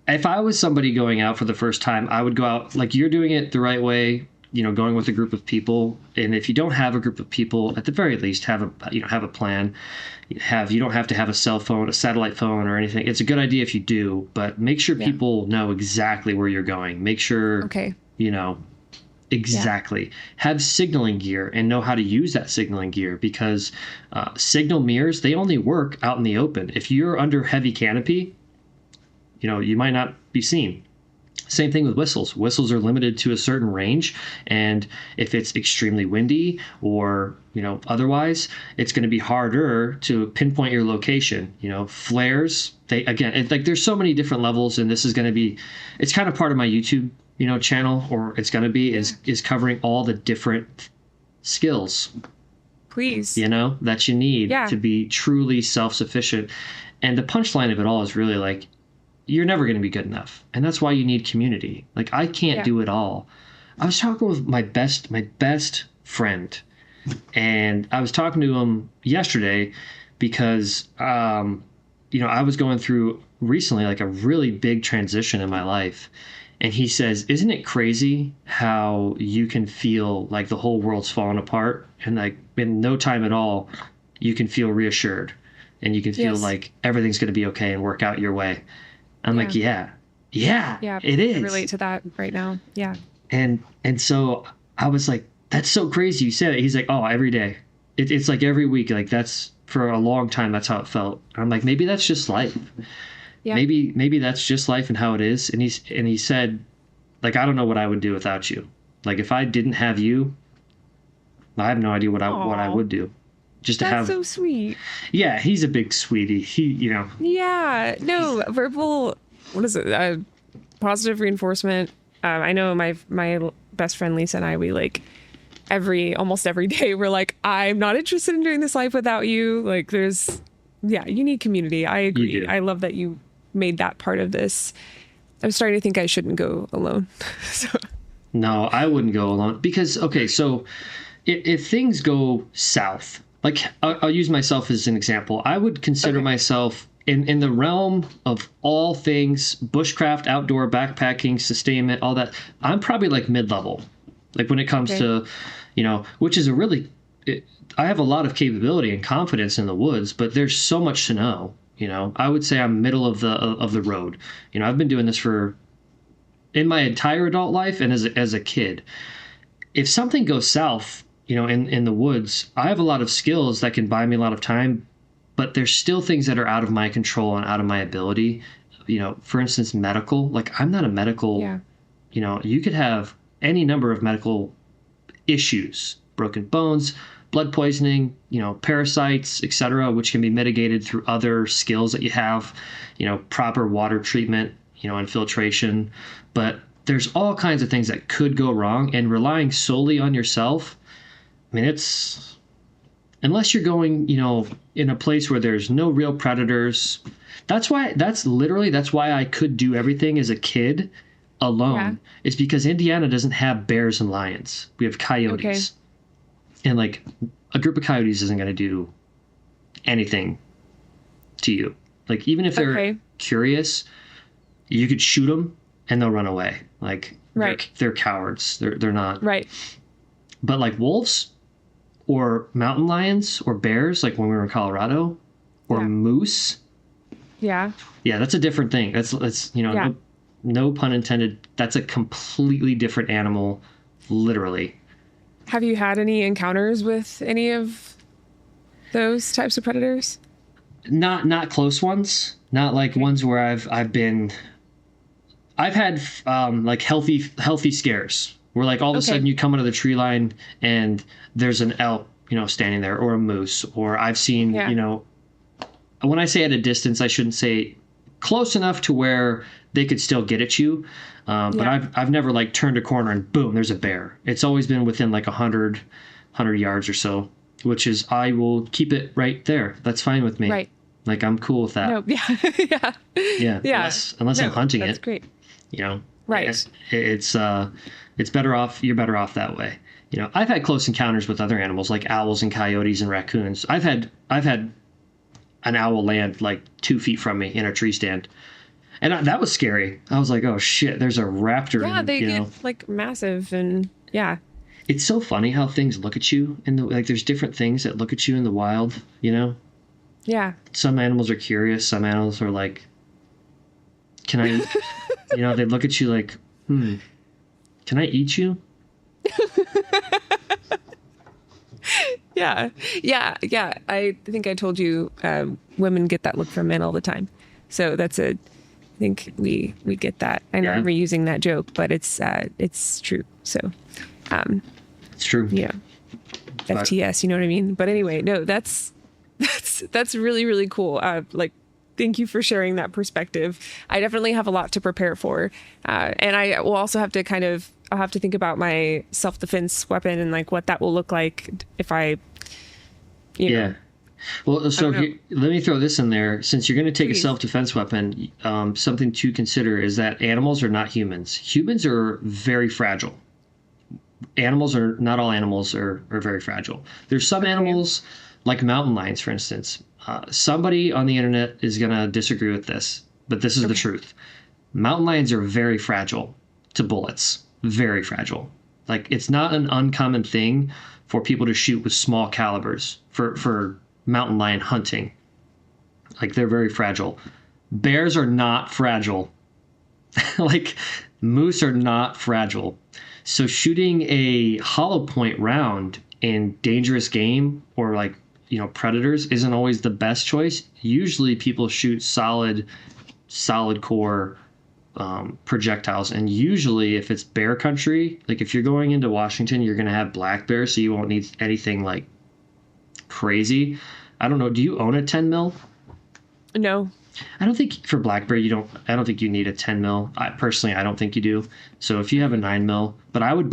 If I was somebody going out for the first time, I would go out like you're doing it the right way, going with a group of people. And if you don't have a group of people, at the very least, have a plan. You don't have to have a cell phone, a satellite phone, or anything. It's a good idea if you do, but make sure people know exactly where you're going. Make sure, exactly. Yeah. Have signaling gear and know how to use that signaling gear, because signal mirrors, they only work out in the open. If you're under heavy canopy, you might not be seen. Same thing with whistles. Whistles are limited to a certain range, and if it's extremely windy or otherwise, it's going to be harder to pinpoint your location. Flares, there's so many different levels, and this is going to be, it's kind of part of my YouTube channel, or it's going to be is covering all the different skills, please, that you need to be truly self-sufficient. And the punchline of it all is really like, you're never going to be good enough. And that's why you need community. Like, I can't do it all. I was talking with my best friend, and I was talking to him yesterday because, I was going through recently like a really big transition in my life. And he says, isn't it crazy how you can feel like the whole world's falling apart, and like in no time at all, you can feel reassured, and you can feel like everything's going to be okay and work out your way. I'm like, yeah, it is. I relate to that right now. Yeah. And so I was like, that's so crazy you said it. He's like, oh, every day. it's like every week, like that's for a long time. That's how it felt. I'm like, maybe that's just life. Yeah. Maybe that's just life and how it is. And he said, like, I don't know what I would do without you. Like if I didn't have you, I have no idea what I Aw, would do. Just to that's have, so sweet. yeah, he's a big sweetie. He, you know, Yeah. No, verbal, what is it? Positive reinforcement. I know my best friend Lisa and I, we like almost every day we're like, I'm not interested in doing this life without you. Like yeah, you need community. I you agree. do. I love that you made that part of this. I'm starting to think I shouldn't go alone. So No, I wouldn't go alone because okay, so if things go south, like I'll use myself as an example. I would consider okay. myself in the realm of all things bushcraft, outdoor backpacking, sustainment, all that. I'm probably like mid-level, like when it comes Okay. to, you know, which is a really, I have a lot of capability and confidence in the woods, but there's so much to know. You know, I would say I'm middle of the road. You know, I've been doing this for in my entire adult life and as a kid. If something goes south, you know, in the woods, I have a lot of skills that can buy me a lot of time, but there's still things that are out of my control and out of my ability. You know, for instance, medical. Like I'm not a medical, Yeah. you know, you could have any number of medical issues, broken bones, blood poisoning, you know, parasites, etc., which can be mitigated through other skills that you have, you know, proper water treatment, you know, infiltration. But there's all kinds of things that could go wrong, and relying solely on yourself, I mean, it's unless you're going, you know, in a place where there's no real predators. That's why I could do everything as a kid Yeah. alone. It's because Indiana doesn't have bears and lions. We have Okay. coyotes. And like a group of coyotes isn't going to do anything to you. Like even if they're Okay. curious, you could shoot them and they'll run away. Like Right. they're cowards. They're not. Right. But like wolves or mountain lions or bears, like when we were in Colorado, or Yeah. moose, Yeah. yeah, that's a different thing. That's you know, Yeah. no pun intended. That's a completely different animal, literally. Have you had any encounters with any of those types of predators? Not close ones. Not like ones where I've had like healthy scares where like all of a Okay. sudden you come out of the tree line and there's an elk, you know, standing there, or a moose, or I've seen, Yeah. you know, when I say at a distance, I shouldn't say close enough to where they could still get at you. But Yeah. I've never like turned a corner and boom, there's a bear. It's always been within like 100 yards or so, which is I will keep it right there. That's fine with me. Right. Like I'm cool with that. No. Yeah. Yeah. Yeah. Yeah. Unless I'm No, hunting that's it, great. you know, Right. it's better off. You're better off that way. You know, I've had close encounters with other animals like owls and coyotes and raccoons. I've had an owl land like 2 feet from me in a tree stand. And that was scary. I was like, oh shit, there's a raptor. Yeah, And, they you get know, like massive and yeah. it's so funny how things look at you in the, like, there's different things that look at you in the wild, you know? Yeah. Some animals are curious. Some animals are like, can I, you know, they look at you like, can I eat you? Yeah. Yeah. Yeah. I think I told you women get that look from men all the time. So I think we get that. I know Yeah. I'm reusing that joke, but it's true. So, It's true. yeah. But- FTS, you know what I mean? But anyway, no, that's really, really cool. Like, thank you for sharing that perspective. I definitely have a lot to prepare for. And I will also have to I'll have to think about my self-defense weapon and like what that will look like if I, you know. Yeah. Well, so don't know. let me throw this in there. Since you're going to take Please. a self-defense weapon, something to consider is that animals are not humans. Humans are very fragile. Not all animals are very fragile. There's some animals, like mountain lions, for instance. Somebody on the internet is going to disagree with this, but this is the truth. Mountain lions are very fragile to bullets. Very fragile. Like, it's not an uncommon thing for people to shoot with small calibers for mountain lion hunting. Like, they're very fragile. Bears are not fragile. Like, moose are not fragile. So shooting a hollow point round and dangerous game or like, predators isn't always the best choice. Usually people shoot solid core projectiles. And usually if it's bear country, like if you're going into Washington, you're going to have black bears, so you won't need anything like crazy. I don't know. Do you own a 10 mil? No. I don't think for black bear, I don't think you need a 10 mil. I don't think you do. So if you have a 9 mil, but I would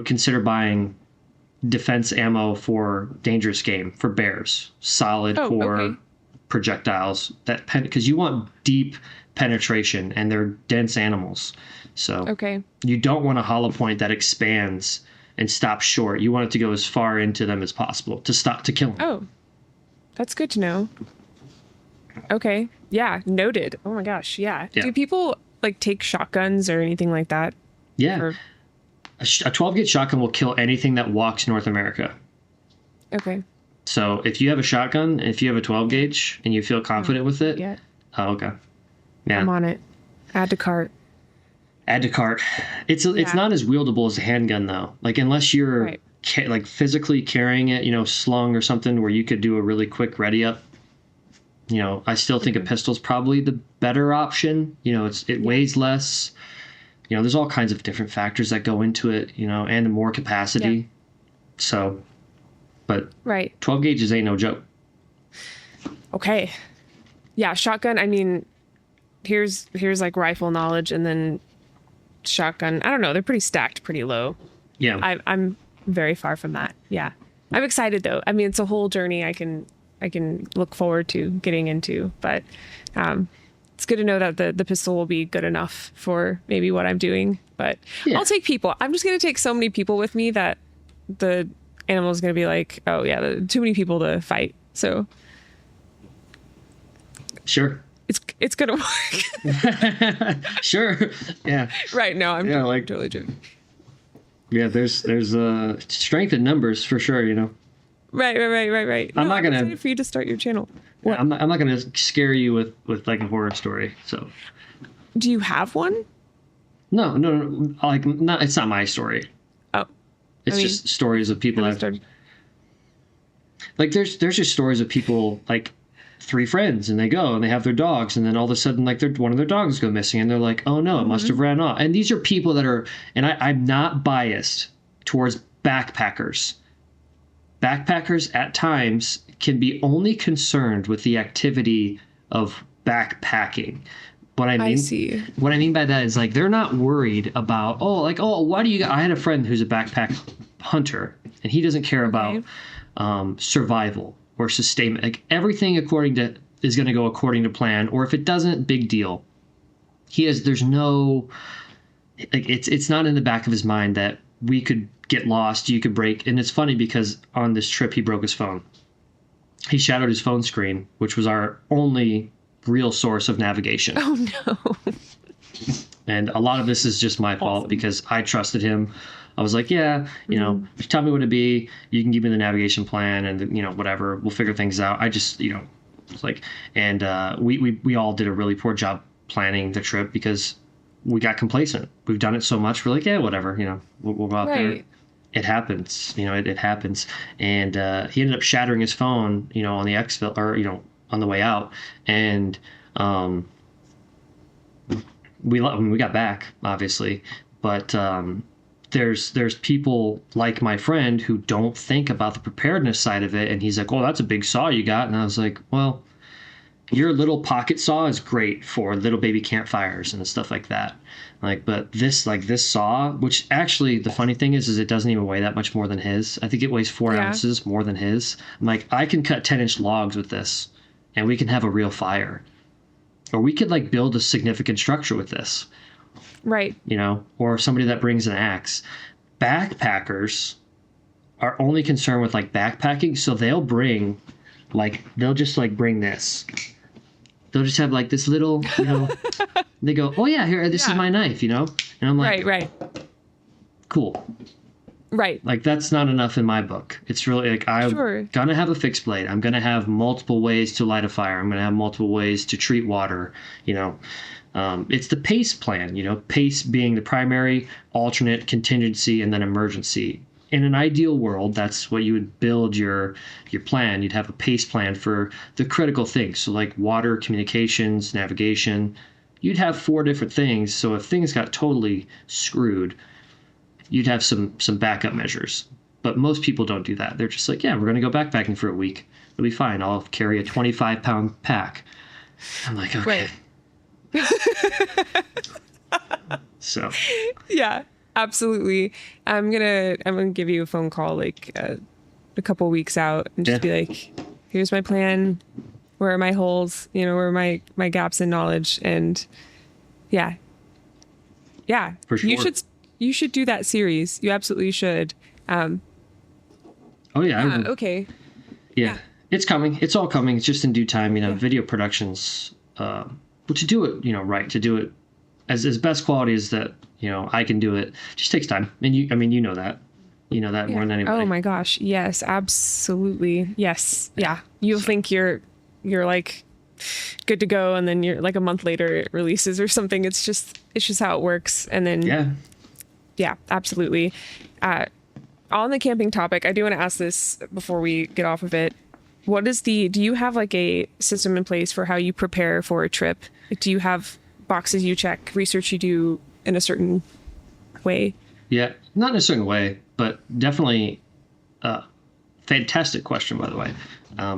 consider buying defense ammo for dangerous game, for bears, solid core projectiles because you want deep penetration and they're dense animals. So you don't want a hollow point that expands and stops short. You want it to go as far into them as possible to kill them. Oh, that's good to know. Okay. Yeah. Noted. Oh my gosh. Yeah. Do people like take shotguns or anything like that? Yeah. A 12-gauge shotgun will kill anything that walks North America. Okay. So if you have a shotgun, if you have a 12-gauge and you feel confident with it. Yeah. Oh, okay. Yeah. I'm on it. Add to cart. It's not as wieldable as a handgun though. Like unless you're like physically carrying it, slung or something where you could do a really quick ready up. I still think a pistol's probably the better option. It weighs less. There's all kinds of different factors that go into it, and more capacity. Yeah. So, but 12 gauges ain't no joke. Okay. Yeah, shotgun. I mean, here's like rifle knowledge, and then shotgun. I don't know. They're pretty stacked, pretty low. Yeah. I'm very far from that. Yeah. I'm excited though. I mean, it's a whole journey I can look forward to getting into, but it's good to know that the pistol will be good enough for maybe what I'm doing. But I'll take people. I'm just going to take so many people with me that the animal is going to be like, oh yeah, too many people to fight. So sure, it's going to work. Sure. Yeah. Right. No, I'm totally joking. Yeah. There's strength in numbers for sure. Right. I'm not gonna for you to start your channel. What? I'm not gonna scare you with like a horror story. So, do you have one? No. Like, not. It's not my story. Oh, it's just stories of people that. Like, there's just stories of people like 3 friends and they go and they have their dogs and then all of a sudden like one of their dogs go missing and they're like, oh no, it must have ran off. And these are people that are, and I'm not biased towards backpackers. Backpackers at times can be only concerned with the activity of backpacking. What I mean by that is like they're not worried about why do you? I had a friend who's a backpack hunter and he doesn't care about survival or sustainment. Like everything is going to go according to plan, or if it doesn't, big deal. There's no like it's not in the back of his mind that we could get lost, you could break. And it's funny because on this trip he broke his phone. He shattered his phone screen, which was our only real source of navigation. Oh no. And a lot of this is just my fault because I trusted him. I was like, yeah, tell me what to be. You can give me the navigation plan and whatever. We'll figure things out. I just, it's like, and we all did a really poor job planning the trip because we got complacent. We've done it so much. We're like, yeah, whatever, we'll go out there. It happens, it happens. And he ended up shattering his phone, on the exfil or, on the way out. And we got back, obviously. But there's people like my friend who don't think about the preparedness side of it. And he's like, oh, that's a big saw you got. And I was like, well, your little pocket saw is great for little baby campfires and stuff like that. But this saw, which actually the funny thing is it doesn't even weigh that much more than his. I think it weighs 4 ounces more than his. I'm like, I can cut 10-inch logs with this and we can have a real fire, or we could like build a significant structure with this. Right. Or somebody that brings an axe. Backpackers are only concerned with like backpacking. So they'll just bring this. They'll just have like this little, they go, oh yeah, here, this is my knife, and I'm like, right. Cool. Right. Like that's not enough in my book. It's really like, I'm gonna have a fixed blade. I'm gonna have multiple ways to light a fire. I'm gonna have multiple ways to treat water, It's the PACE plan, PACE being the primary, alternate, contingency, and then emergency. in an ideal world, that's what you would build your plan. You'd have a pace plan for the critical things. So like water, communications, navigation. You'd have 4 different things. So if things got totally screwed, you'd have some backup measures. But most people don't do that. They're just like, yeah, we're going to go backpacking for a week. It'll be fine. I'll carry a 25-pound pack. I'm like, okay. Right. So. Yeah, absolutely. I'm gonna give you a phone call like a couple weeks out and just be like, here's my plan. Where are my holes? Where are my gaps in knowledge? And yeah. For sure. You should do that series. You absolutely should. Oh yeah. Okay. Yeah. It's coming. It's all coming. It's just in due time. Video productions. But to do it, right, to do it as best quality as that, I can do it, just takes time. And you know that. You know that more than anybody. Oh my gosh. Yes, absolutely. Yes. Yeah. You'll think you're like good to go, and then you're like a month later it releases or something. It's just how it works. And then yeah, absolutely. On the camping topic, I do want to ask this before we get off of it. Do you have like a system in place for how you prepare for a trip? Do you have boxes you check, research you do in a certain way? Yeah, not in a certain way, but definitely fantastic question, by the way,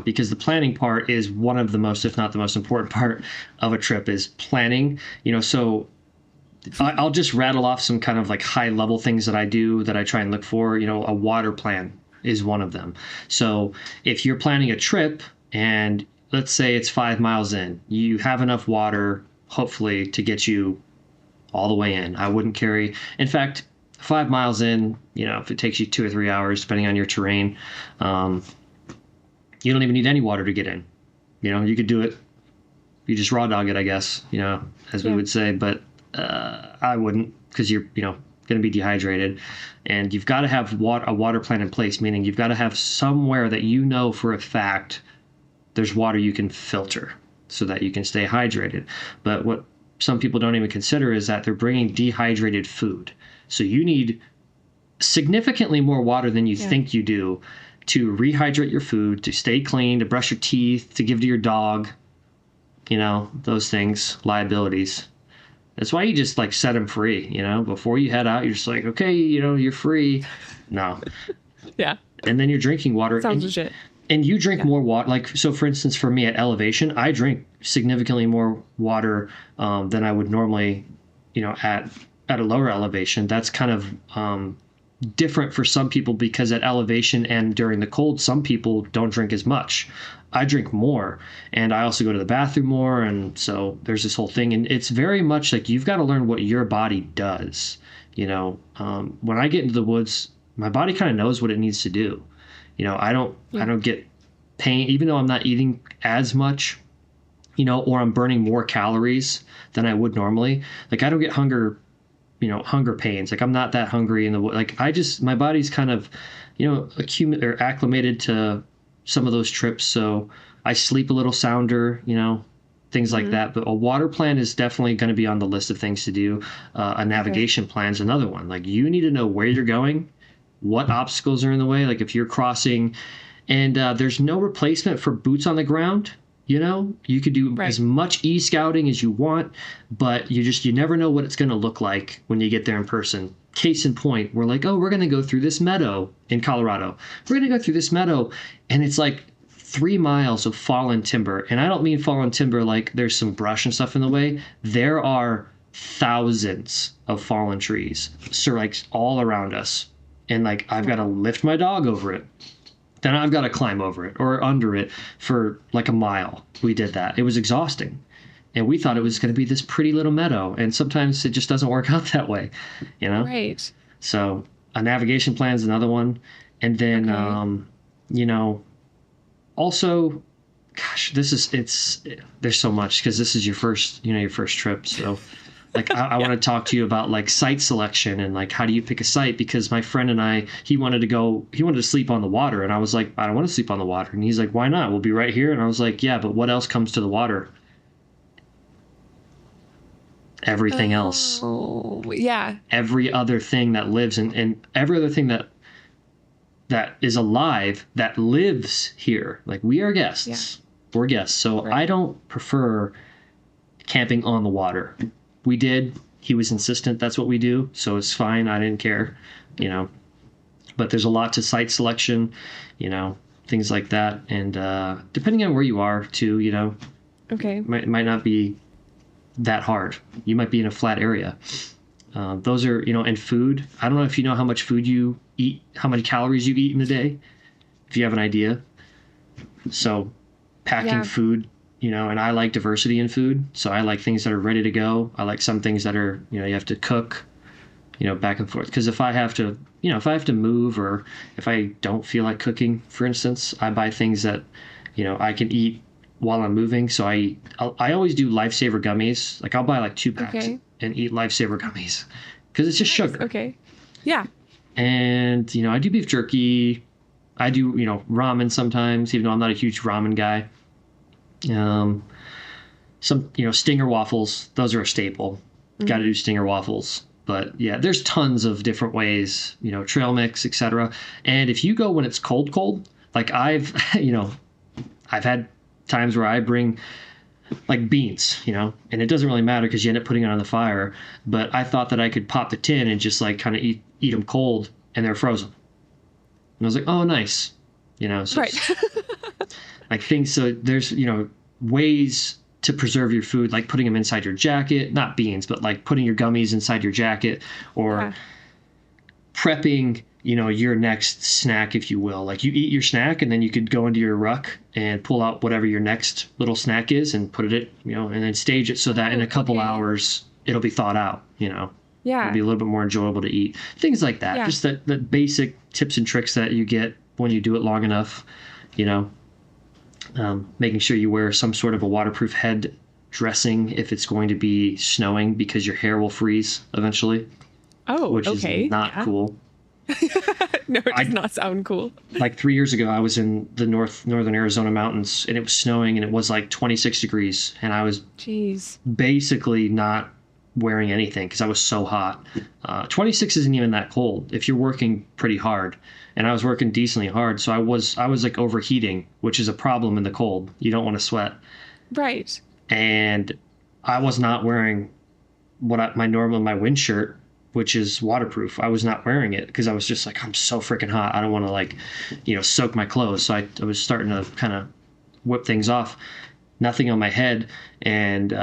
because the planning part is one of the most, if not the most important part of a trip is planning. So I'll just rattle off some kind of like high level things that I do that I try and look for. A water plan is one of them. So if you're planning a trip and let's say it's 5 miles in, you have enough water, hopefully, to get you all the way in. I wouldn't carry, in fact, 5 miles in, if it takes you 2 or 3 hours, depending on your terrain, you don't even need any water to get in. You could do it. You just raw dog it, I guess, as we would say, but I wouldn't, because you're, going to be dehydrated, and you've got to have a water plan in place, meaning you've got to have somewhere that for a fact there's water you can filter so that you can stay hydrated. But what some people don't even consider is that they're bringing dehydrated food. So you need significantly more water than you think you do to rehydrate your food, to stay clean, to brush your teeth, to give to your dog, those things, liabilities. That's why you just like set them free, before you head out, you're just like, okay, you're free. No. Yeah. And then you're drinking water. Sounds legit. And you drink more water. Like, so for instance, for me at elevation, I drink significantly more water than I would normally, at a lower elevation. That's kind of different for some people because at elevation and during the cold, some people don't drink as much. I drink more, and I also go to the bathroom more, and so there's this whole thing. And it's very much like you've got to learn what your body does. When I get into the woods, my body kind of knows what it needs to do. I don't get pain, even though I'm not eating as much, or I'm burning more calories than I would normally. Like I don't get hunger pains. Like I'm not that hungry in the like my body's kind of, acclimated to some of those trips. So I sleep a little sounder, things like that. But a water plan is definitely going to be on the list of things to do. A navigation plan is another one. Like you need to know where you're going, what obstacles are in the way. Like if you're crossing and there's no replacement for boots on the ground, you could do as much e-scouting as you want, but you never know what it's going to look like when you get there in person. Case in point, we're like, oh, we're going to go through this meadow in Colorado. We're going to go through this meadow, and it's like 3 miles of fallen timber. And I don't mean fallen timber like there's some brush and stuff in the way. There are thousands of fallen trees, so like all around us. And like I've got to lift my dog over it. Then I've got to climb over it or under it for like a mile. We did that. It was exhausting. And we thought it was going to be this pretty little meadow. And sometimes it just doesn't work out that way, Right. So a navigation plan is another one. And then, also, gosh, there's so much because this is your first trip. So like I want to talk to you about like site selection and like how do you pick a site, because my friend and he wanted to sleep on the water, and I was like, I don't want to sleep on the water. And he's like, why not? We'll be right here. And I was like, yeah, but what else comes to the water? Everything else. Oh, yeah. Every other thing that lives and every other thing that that is alive that lives here. Like, we are guests. Yeah. We're guests. So Right. I don't prefer camping on the water. We did. He was insistent that's what we do. So it's fine. I didn't care, you know. But there's a lot to site selection, you know, things like that. And depending on where you are, too, you know, Okay. might not be that hard. You might be in a flat area. Those are, you know, and food. I don't know if you know how much food you eat, how many calories you eat in a day, if you have an idea. So packing food, you know, and I like diversity in food. So I like things that are ready to go. I like some things that are, you know, you have to cook, you know, back and forth. Because if I have to, you know, if I have to move, or if I don't feel like cooking, for instance, I buy things that, you know, I can eat while I'm moving. So I always do Lifesaver gummies. Like, I'll buy like 2 packs and eat Lifesaver gummies because it's just sugar. Okay. Yeah. And, you know, I do beef jerky. I do, you know, ramen sometimes, even though I'm not a huge ramen guy. Some, you know, Stinger waffles. Those are a staple. Got to do Stinger waffles. But yeah, there's tons of different ways, you know, trail mix, etc. And if you go when it's cold, like I've, you know, I've had times where I bring like beans, you know, and it doesn't really matter because you end up putting it on the fire. But I thought that I could pop the tin and just like kind of eat them cold, and they're frozen. And I was like, oh, nice, you know. So Right. like things. So there's, you know, ways to preserve your food, like putting them inside your jacket, not beans, but like putting your gummies inside your jacket, or prepping, you know, your next snack, if you will. Like, you eat your snack and then you could go into your ruck and pull out whatever your next little snack is and put it, you know, and then stage it so that in a couple hours it'll be thawed out, you know. Yeah. It'll be a little bit more enjoyable to eat. Things like that. Yeah. Just that basic tips and tricks that you get when you do it long enough, you know. Making sure you wear some sort of a waterproof head dressing if it's going to be snowing, because your hair will freeze eventually. Oh, which okay. is not cool. No, it does not sound cool. Like 3 years ago, I was in the northern Arizona mountains, and it was snowing, and it was like 26 degrees, and I was basically not wearing anything because I was so hot. 26 isn't even that cold if you're working pretty hard, and I was working decently hard, so I was like overheating, which is a problem in the cold. You don't want to sweat. Right. And I was not wearing my wind shirt, which is waterproof. I was not wearing it because I was just like, I'm so freaking hot. I don't want to, like, you know, soak my clothes. So I was starting to kind of whip things off. Nothing on my head. And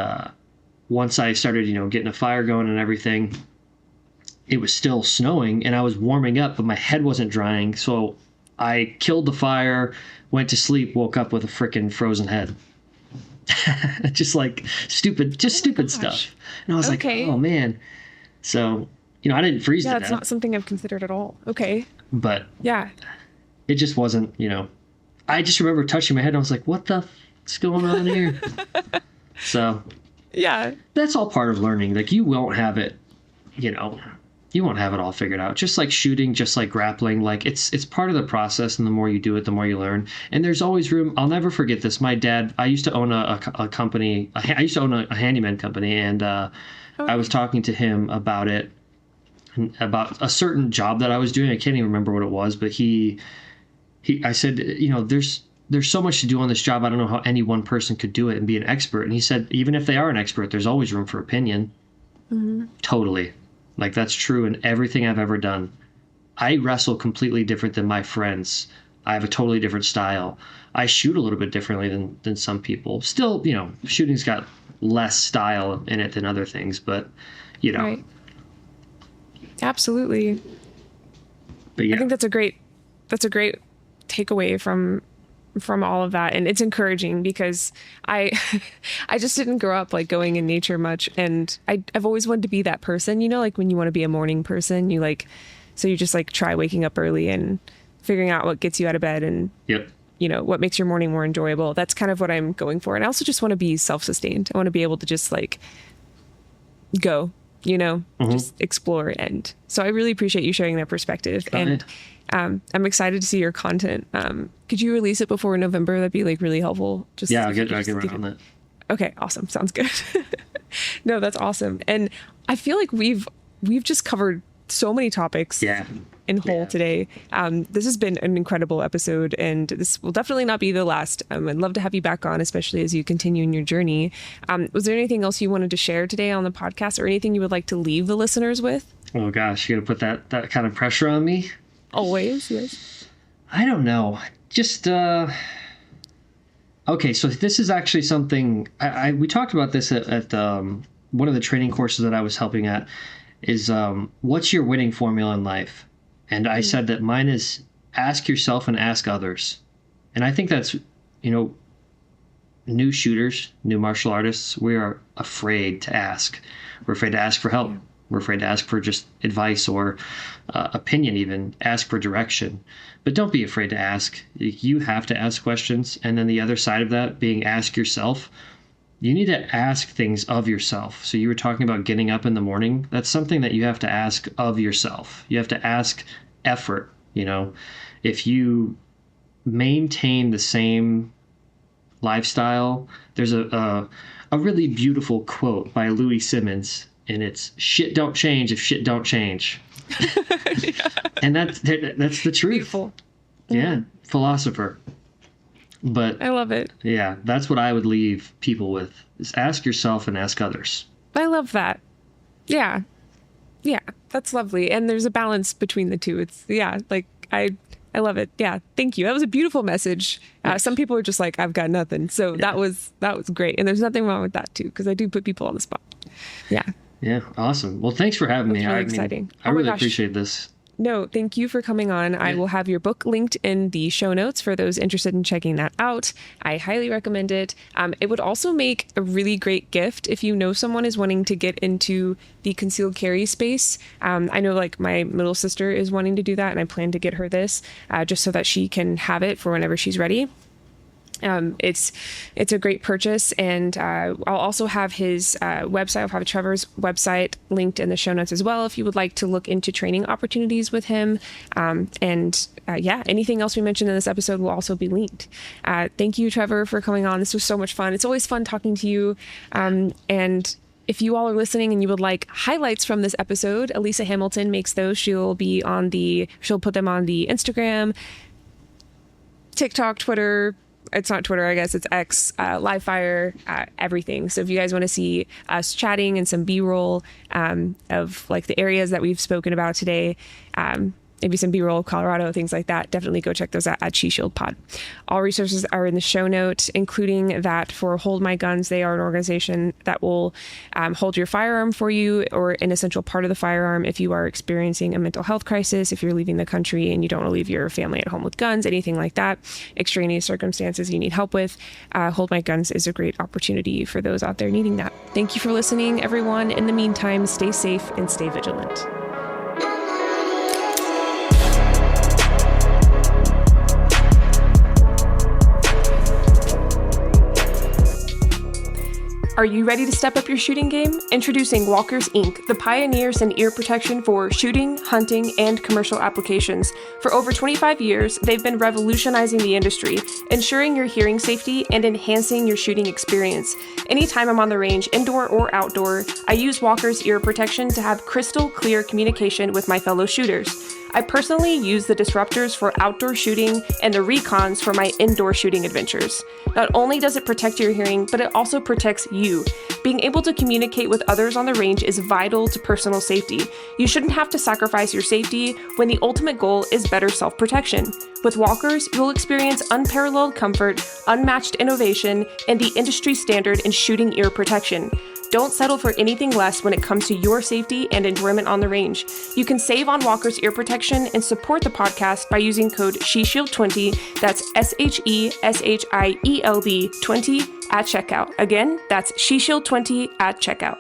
once I started, you know, getting a fire going and everything, it was still snowing and I was warming up, but my head wasn't drying. So I killed the fire, went to sleep, woke up with a freaking frozen head. Just like stupid stuff. And I was like, oh man. So, you know, I didn't freeze to death. That's not something I've considered at all. Okay. But yeah, it just wasn't, you know, I just remember touching my head and I was like, what's going on here? So yeah, that's all part of learning. Like, you won't have it, you know, you won't have it all figured out. Just like shooting, just like grappling, like it's part of the process. And the more you do it, the more you learn. And there's always room. I'll never forget this. My dad, I used to own a company. I used to own a handyman company. And I was talking to him about it, about a certain job that I was doing. I can't even remember what it was, but I said, you know, there's so much to do on this job. I don't know how any one person could do it and be an expert. And he said, even if they are an expert, there's always room for opinion. Mm-hmm. Totally. Like, that's true in everything I've ever done. I wrestle completely different than my friends. I have a totally different style. I shoot a little bit differently than some people. Still, you know, shooting's got less style in it than other things, but, you know. Right. Absolutely. But yeah. I think that's a great takeaway from all of that. And it's encouraging because I just didn't grow up like going in nature much. And I've always wanted to be that person, you know, like when you want to be a morning person, you just like try waking up early and figuring out what gets you out of bed and, you know, what makes your morning more enjoyable. That's kind of what I'm going for. And I also just want to be self-sustained. I want to be able to just like go, you know, just explore. And so I really appreciate you sharing that perspective. And I'm excited to see your content. Could you release it before November? That'd be like really helpful. I'll get right on that. Okay, awesome. Sounds good. No, that's awesome. And I feel like we've just covered so many topics. Yeah. and whole today. This has been an incredible episode, and this will definitely not be the last. I'd love to have you back on, especially as you continue in your journey. Was there anything else you wanted to share today on the podcast, or anything you would like to leave the listeners with? Oh gosh, you're gonna put that kind of pressure on me? Always, yes. I don't know. Just okay. So this is actually something we talked about this at one of the training courses that I was helping at. Is what's your winning formula in life? And I said that mine is ask yourself and ask others. And I think that's, new shooters, new martial artists, we are afraid to ask. We're afraid to ask for help. We're afraid to ask for just advice or opinion, even ask for direction. But don't be afraid to ask. You have to ask questions. And then the other side of that being ask yourself. You need to ask things of yourself. So you were talking about getting up in the morning. That's something that you have to ask of yourself. You have to ask effort. If you maintain the same lifestyle, there's a really beautiful quote by Louis Simmons, and it's shit don't change if shit don't change. And that's the truth. Beautiful. Yeah. Philosopher. But I love it. Yeah, that's what I would leave people with, is ask yourself and ask others. I love that. Yeah. Yeah, that's lovely. And there's a balance between the two. I love it. Yeah, thank you. That was a beautiful message. Some people are just like, I've got nothing. So that was great. And there's nothing wrong with that too, because I do put people on the spot. Yeah. Yeah, awesome. Well, thanks for having me. Really exciting. I really appreciate this. No, thank you for coming on. I will have your book linked in the show notes for those interested in checking that out. I highly recommend it. It would also make a really great gift if you know someone is wanting to get into the concealed carry space. I know my middle sister is wanting to do that, and I plan to get her this just so that she can have it for whenever she's ready. It's a great purchase, and I'll also have his website. I'll have Trevor's website linked in the show notes as well if you would like to look into training opportunities with him. Anything else we mentioned in this episode will also be linked. Thank you, Trevor, for coming on. This was so much fun. It's always fun talking to you. And if you all are listening and you would like highlights from this episode, Elisa Hamilton makes those. She'll put them on the Instagram, TikTok, Twitter. It's not Twitter, I guess. It's X, Livefire, everything. So if you guys want to see us chatting and some B-roll of the areas that we've spoken about today, maybe some B-roll of Colorado, things like that, definitely go check those out at She Shield Pod. All resources are in the show note, including that for Hold My Guns. They are an organization that will hold your firearm for you, or an essential part of the firearm if you are experiencing a mental health crisis, if you're leaving the country and you don't want to leave your family at home with guns, anything like that, extraneous circumstances you need help with. Hold My Guns is a great opportunity for those out there needing that. Thank you for listening, everyone. In the meantime, stay safe and stay vigilant. Are you ready to step up your shooting game? Introducing Walkers Inc., the pioneers in ear protection for shooting, hunting, and commercial applications. For over 25 years, they've been revolutionizing the industry, ensuring your hearing safety and enhancing your shooting experience. Anytime I'm on the range, indoor or outdoor, I use Walkers ear protection to have crystal clear communication with my fellow shooters. I personally use the disruptors for outdoor shooting and the recons for my indoor shooting adventures. Not only does it protect your hearing, but it also protects you. Being able to communicate with others on the range is vital to personal safety. You shouldn't have to sacrifice your safety when the ultimate goal is better self-protection. With Walkers, you'll experience unparalleled comfort, unmatched innovation, and the industry standard in shooting ear protection. Don't settle for anything less when it comes to your safety and enjoyment on the range. You can save on Walker's ear protection and support the podcast by using code SHESHIELD20, that's SHESHIELD 20 at checkout. Again, that's SHESHIELD20 at checkout.